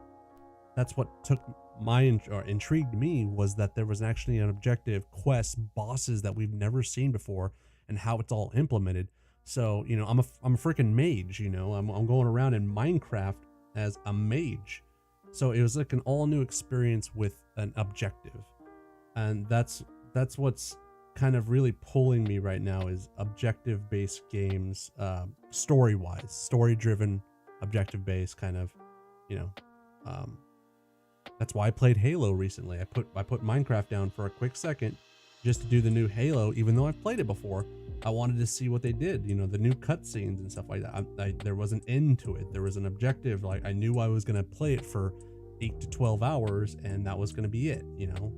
took my, or intrigued me, was that there was actually an objective, quest, bosses that we've never seen before, and how it's all implemented. So, you know, I'm a freaking mage, you know, I'm going around in Minecraft as a mage. So it was like an all new experience with an objective. And that's what's kind of really pulling me right now, is objective based games, story wise, story driven, objective based kind of, you know, that's why I played Halo recently. I put Minecraft down for a quick second just to do the new Halo, even though I've played it before. I wanted to see what they did, you know, the new cutscenes and stuff like that. There was an end to it. There was an objective. Like, I knew I was going to play it for 8 to 12 hours, and that was going to be it, you know.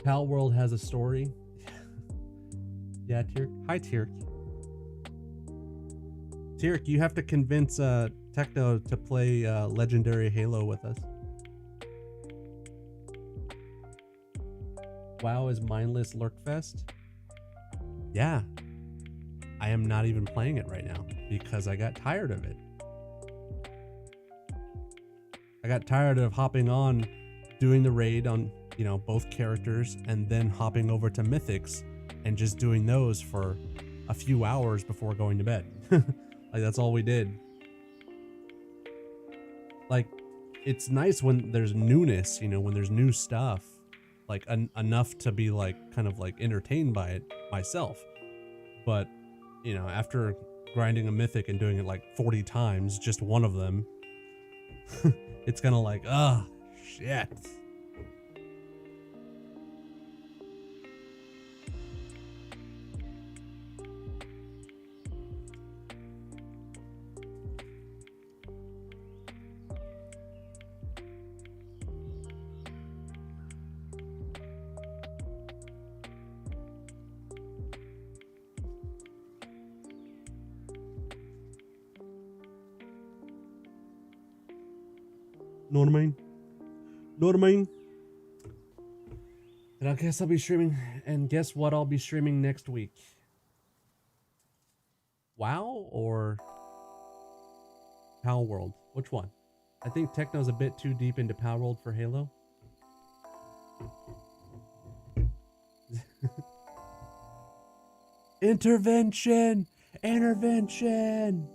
Pal World has a story. Yeah, Tirk. Hi, Tirk. Tirk, you have to convince Techno to play Legendary Halo with us. WoW is mindless lurkfest? Yeah. I am not even playing it right now because I got tired of it. I got tired of hopping on, doing the raid on, you know, both characters, and then hopping over to Mythics and just doing those for a few hours before going to bed. Like, that's all we did. Like, it's nice when there's newness, you know, when there's new stuff, like enough to be like kind of like entertained by it myself. But, you know, after grinding a mythic and doing it like 40 times, just one of them, it's kind of like, ah, shit. Know what I mean? Know what I mean? And I guess I'll be streaming, and guess what I'll be streaming next week? WoW or Power World? Which one? I think Techno's a bit too deep into Power World for Halo. Intervention! Intervention!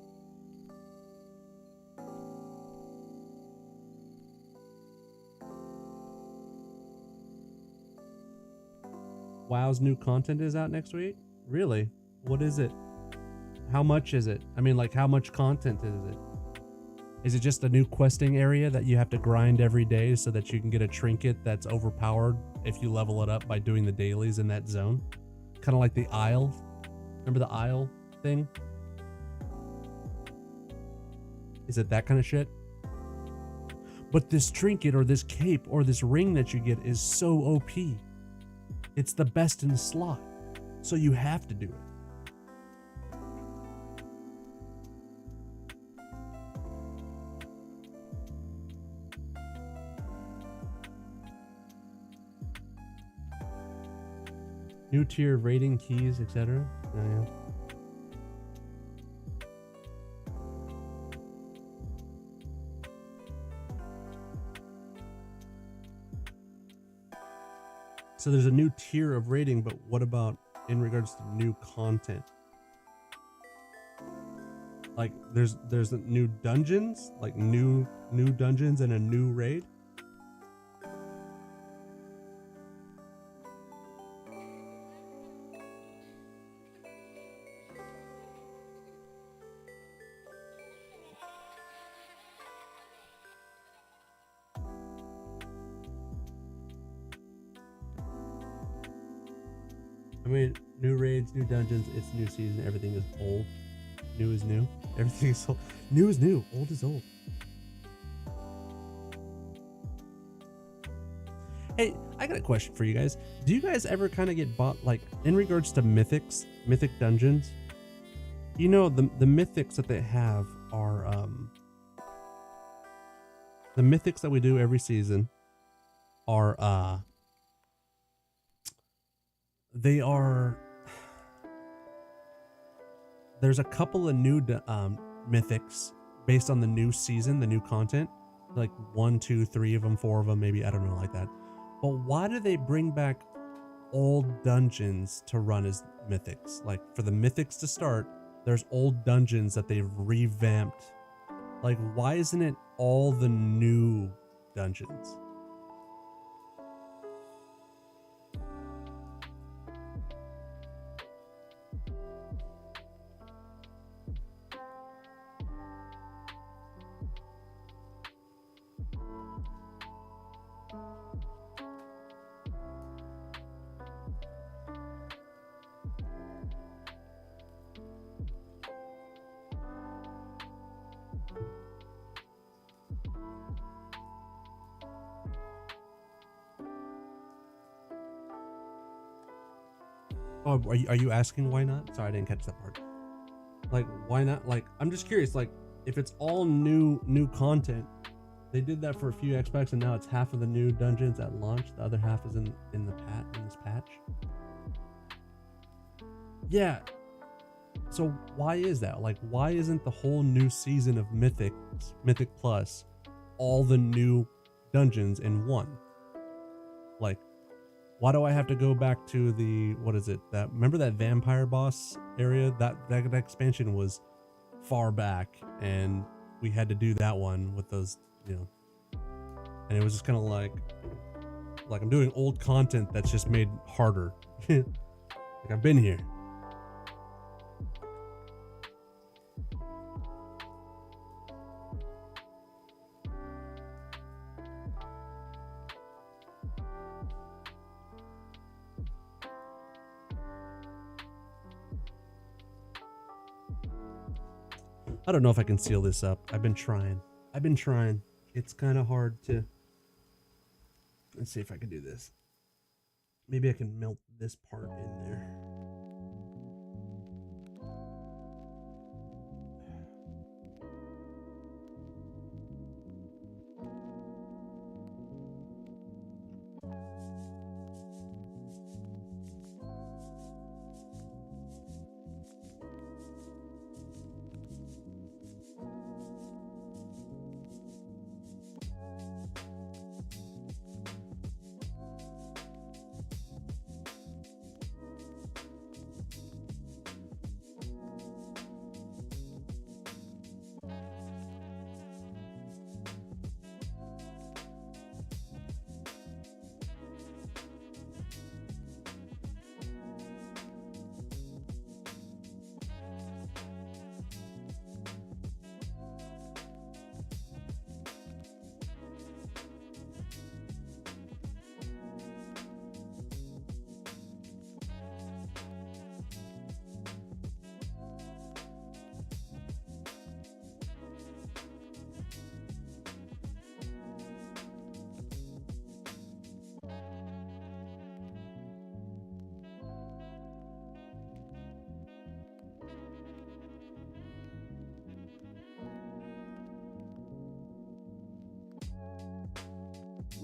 WoW's new content is out next week? Really? What is it? How much is it? I mean, like, how much content is it? Is it just a new questing area that you have to grind every day so that you can get a trinket that's overpowered if you level it up by doing the dailies in that zone? Kind of like the Isle. Remember the Isle thing? Is it that kind of shit? But this trinket or this cape or this ring that you get is so OP. It's the best in the slot. So you have to do it. New tier rating keys, etc. Oh, yeah. So there's a new tier of rating, but what about in regards to new content? Like there's new dungeons, like new dungeons and a new raid. I mean, new raids, new dungeons, it's new season, everything is old. New is new. Everything is old. New is new, old is old. Hey, I got a question for you guys. Do you guys ever kind of get bought, like, in regards to mythic dungeons? You know, the mythics that they have are, the mythics that we do every season are, they are, there's a couple of new mythics based on the new season, the new content, like 1, 2, 3 of them, 4 of them, maybe, I don't know, like that. But why do they bring back old dungeons to run as mythics? Like, for the mythics to start, there's old dungeons that they've revamped. Like, why isn't it all the new dungeons? Oh, are you asking why not? Sorry, I didn't catch that part. Like, why not? Like, I'm just curious, like, if it's all new content, they did that for a few X packs and now it's half of the new dungeons at launch, the other half is in this patch. Yeah. So why is that? Like, why isn't the whole new season of Mythic Plus all the new dungeons in one? Like, why do I have to go back to the, what is it? That, remember that vampire boss area? That expansion was far back and we had to do that one with those, you know, and it was just kind of like I'm doing old content that's just made harder. Like, I've been here. I don't know if I can seal this up. I've been trying. It's kind of hard to. Let's see if I can do this. Maybe I can melt this part in there.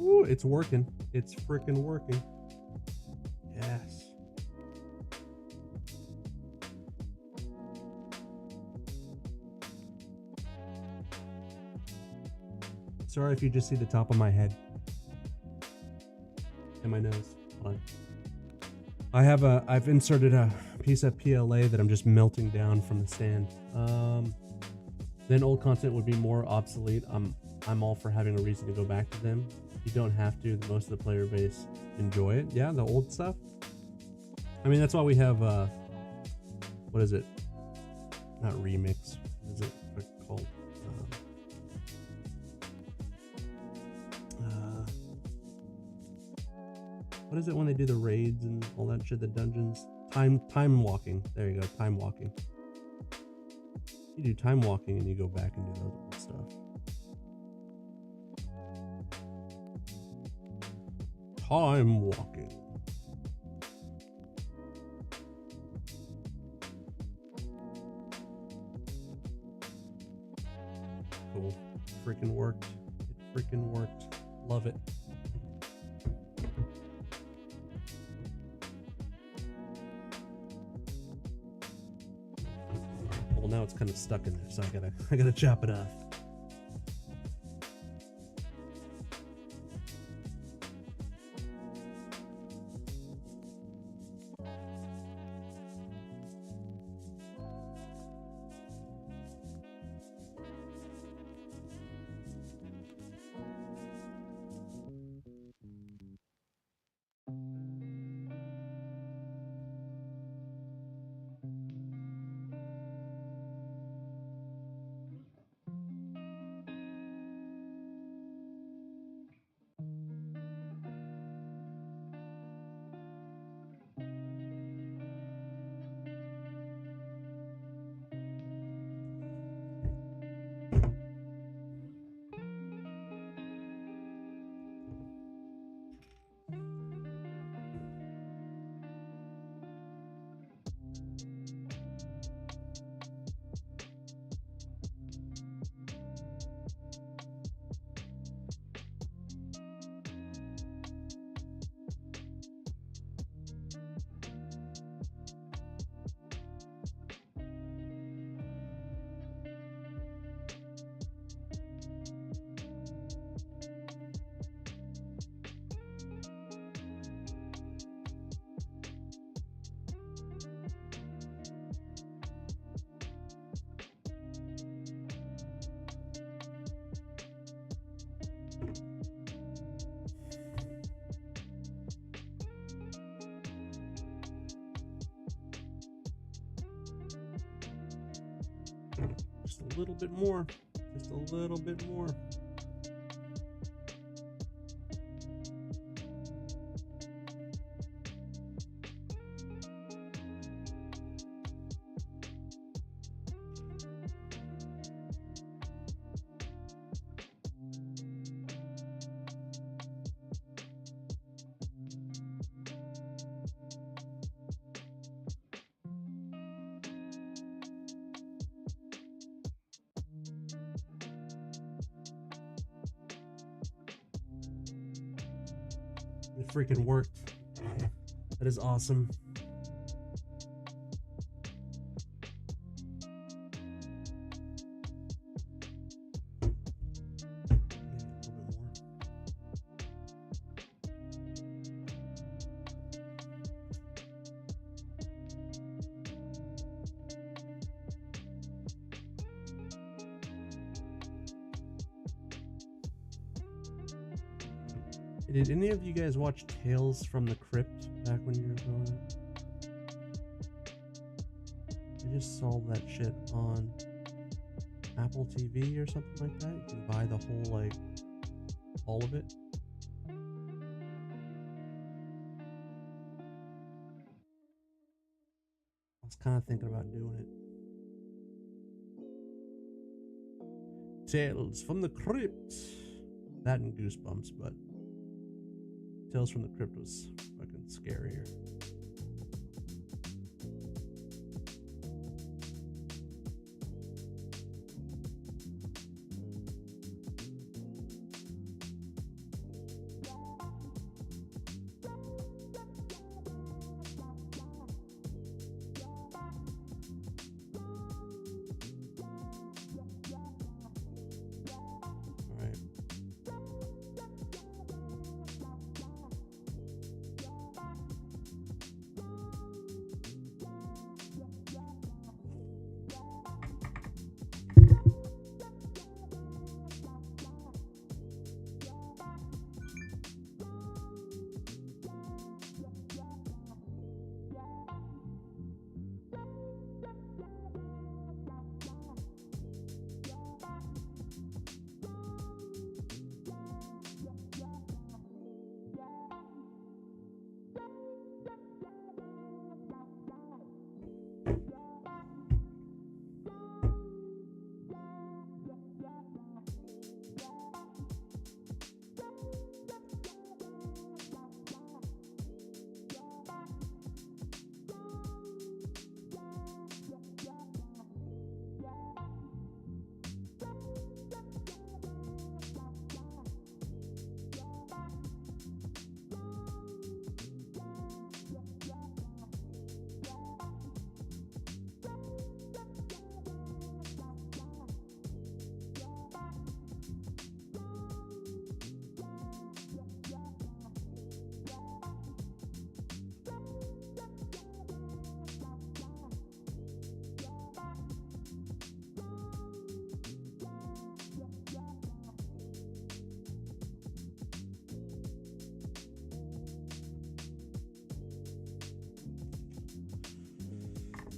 Ooh, it's working. It's freaking working. Yes. Sorry if you just see the top of my head and my nose. Hold on. I've inserted a piece of PLA that I'm just melting down from the stand. Then old content would be more obsolete. I'm all for having a reason to go back to them. You don't have to. Most of the player base enjoy it. Yeah, the old stuff. I mean, that's why we have what is it? Not remix. What is it called? What is it when they do the raids and all that shit? The dungeons. Time walking. There you go. Time walking. You do time walking and you go back and do those old stuff. Time walking. Cool. Freaking worked. It freaking worked. Love it. Well, now it's kind of stuck in there, so I gotta chop it off. Just a little bit more. Just a little bit more. It freaking worked. That is awesome. Did any of you guys watch Tales from the Crypt back when you were growing up? I just saw that shit on Apple TV or something like that. You can buy the whole, like, all of it. I was kind of thinking about doing it. Tales from the Crypt. That and Goosebumps, but Tales from the Crypt was fucking scarier.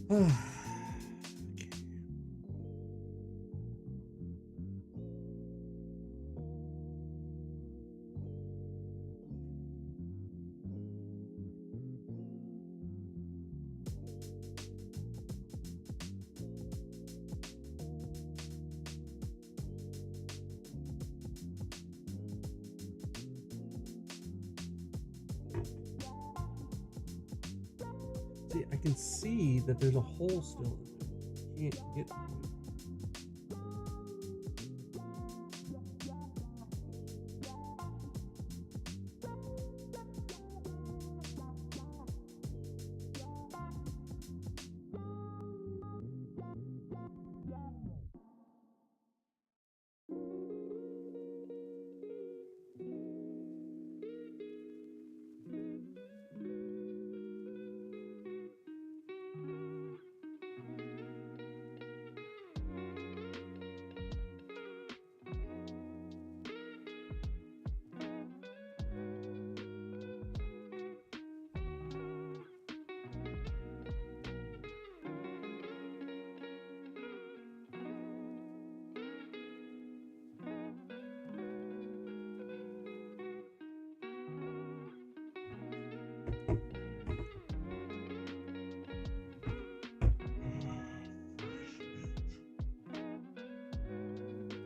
See, I can see that there's a hole still in it. Can't get to it.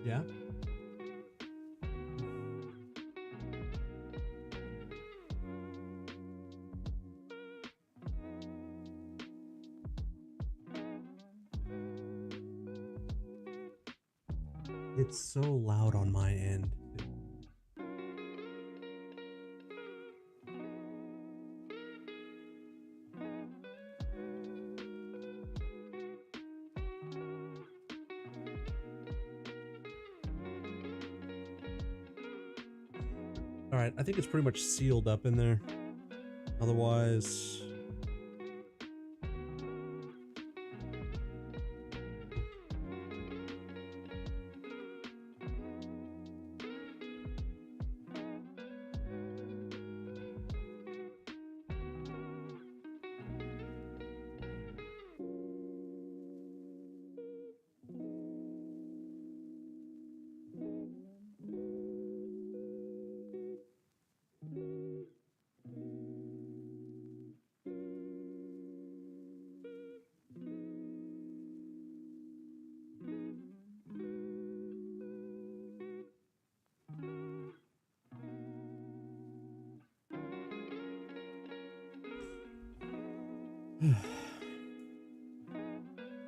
Yeah. It's so loud on my end. All right, I think it's pretty much sealed up in there. Otherwise,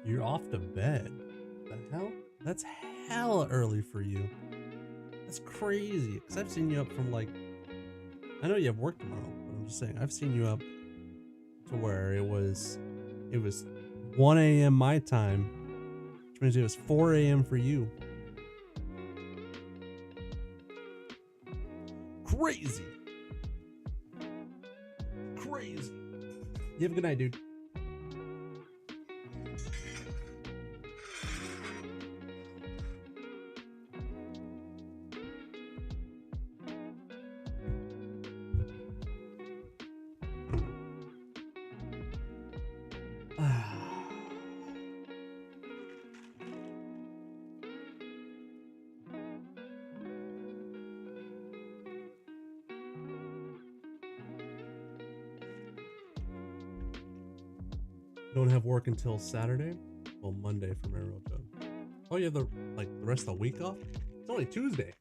you're off to bed. The hell? That's hella early for you. That's crazy. Because I've seen you up from like, I know you have work tomorrow, but I'm just saying, I've seen you up to where it was 1 a.m. my time, which means it was 4 a.m. for you. Crazy. Crazy. You have a good night, dude. Don't have work until Saturday? Well, Monday for my road job. Oh, you have the rest of the week off? It's only Tuesday.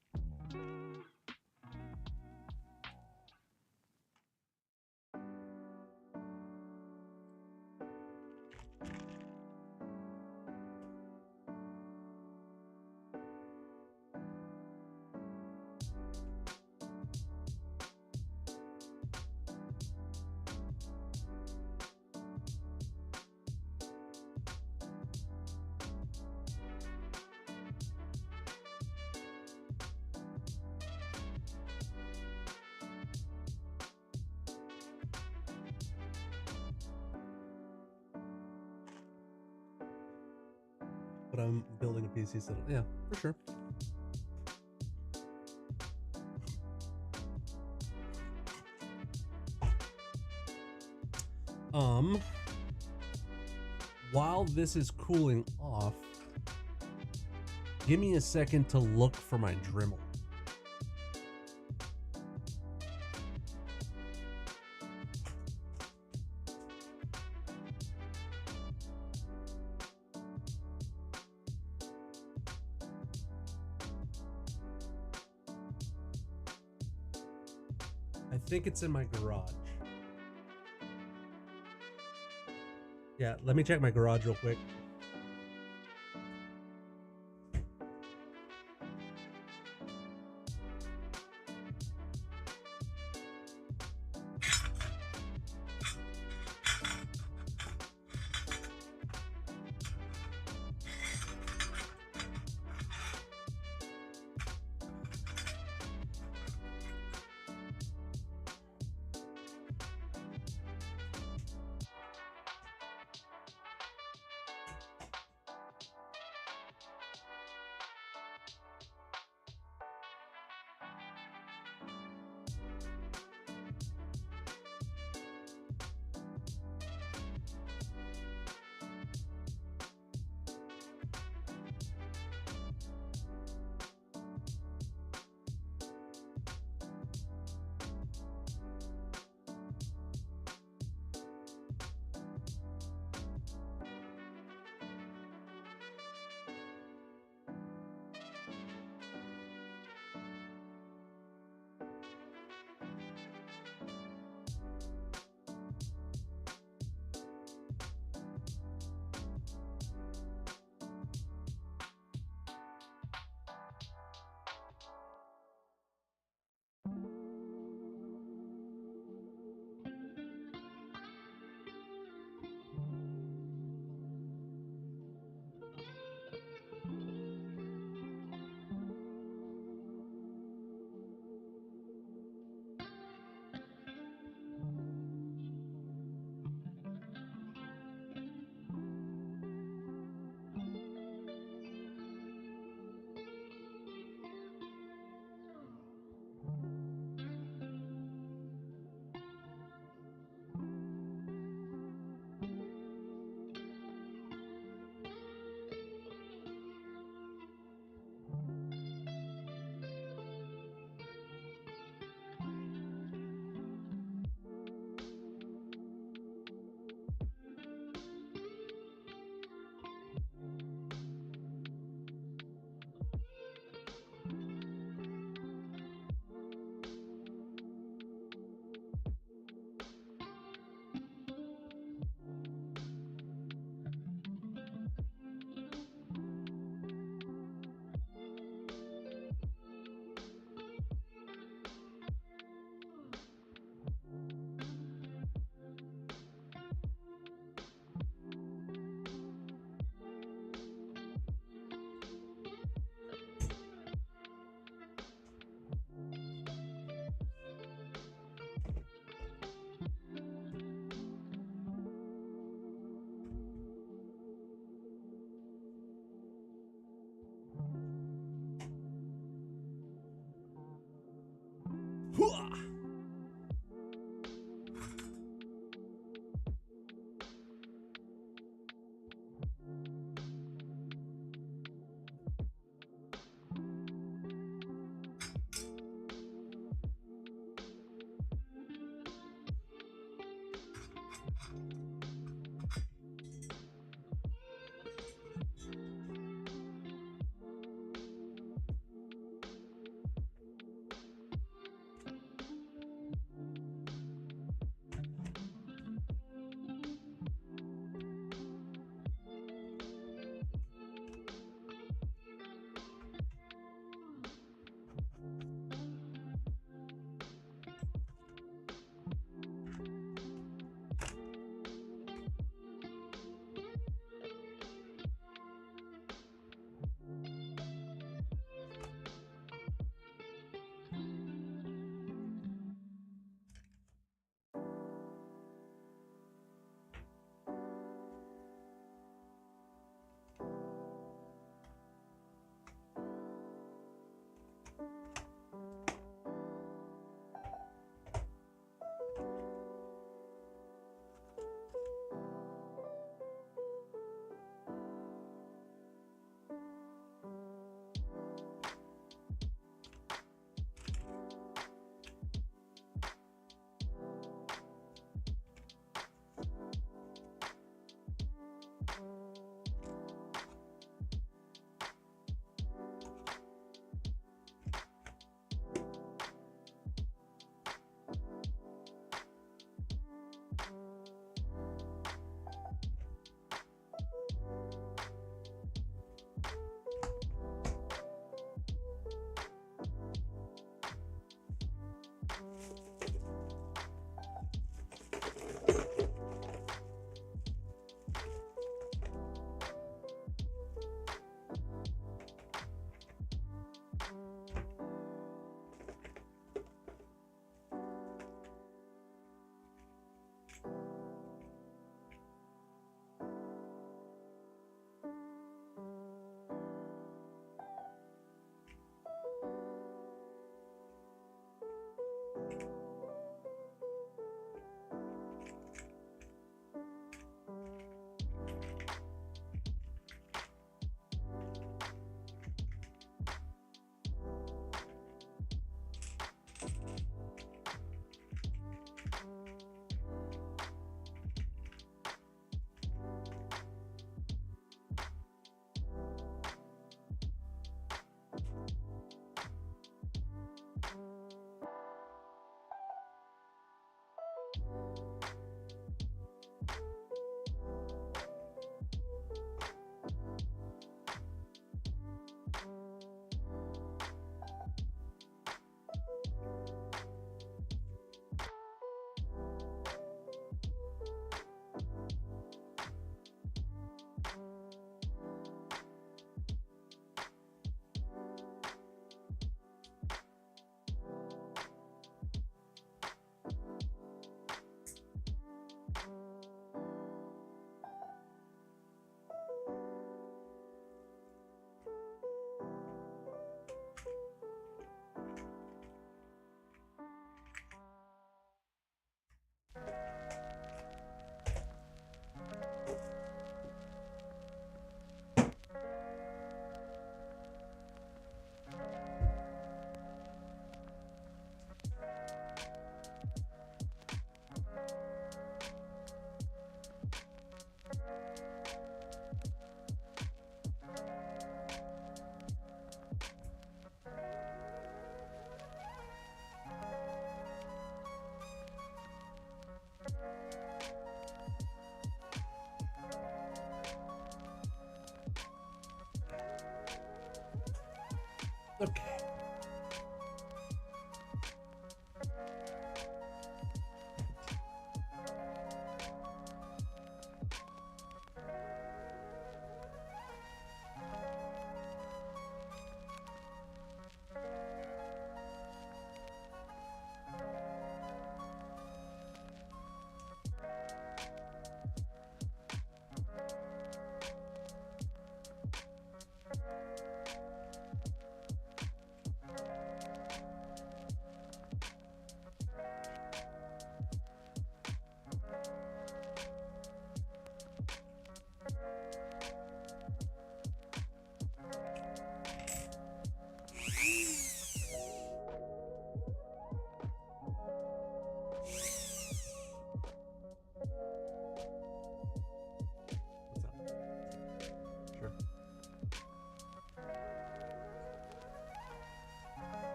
But I'm building a PC set. Yeah, for sure. while this is cooling off, give me a second to look for my Dremel. I think it's in my garage. Yeah, let me check my garage real quick.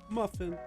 Muffin.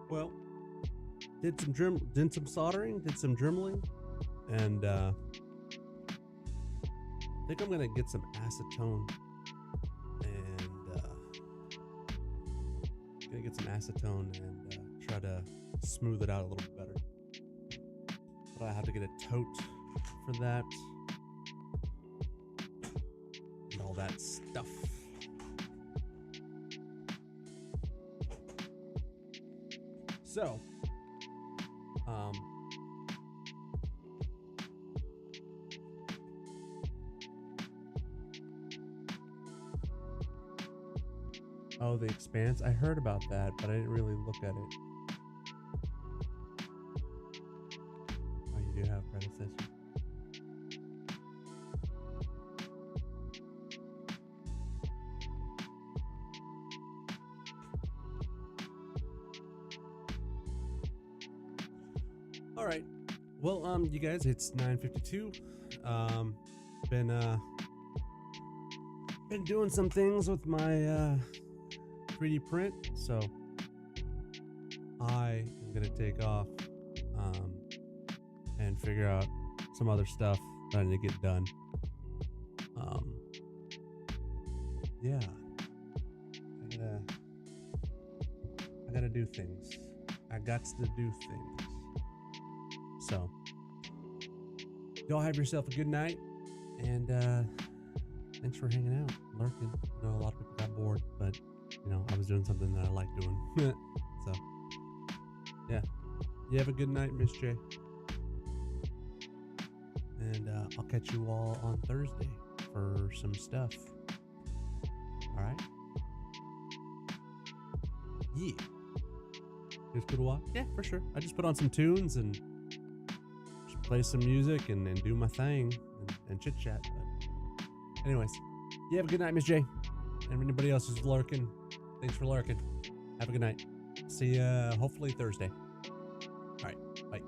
Well, did some soldering, did some dremeling, and I think I'm gonna get some acetone and try to smooth it out a little bit better. But I have to get a tote for that and all that stuff. So, oh, The Expanse. I heard about that, but I didn't really look at it. Oh, you do have predecessor. All right. Well, you guys, it's 9:52. Been doing some things with my 3D print, so I am gonna take off and figure out some other stuff that I need to get done. Yeah, I gotta do things. I got to do things. So, y'all have yourself a good night, and thanks for hanging out, lurking. I know a lot of people got bored, but you know, I was doing something that I like doing. So, yeah. You have a good night, Miss J. And I'll catch you all on Thursday for some stuff. All right? Yeah. It was cool to watch? Yeah, for sure. I just put on some tunes and just play some music and do my thing and chit-chat. But anyways, you have a good night, Miss J. And anybody else who's lurking, thanks for lurking. Have a good night. See ya hopefully Thursday. All right, bye.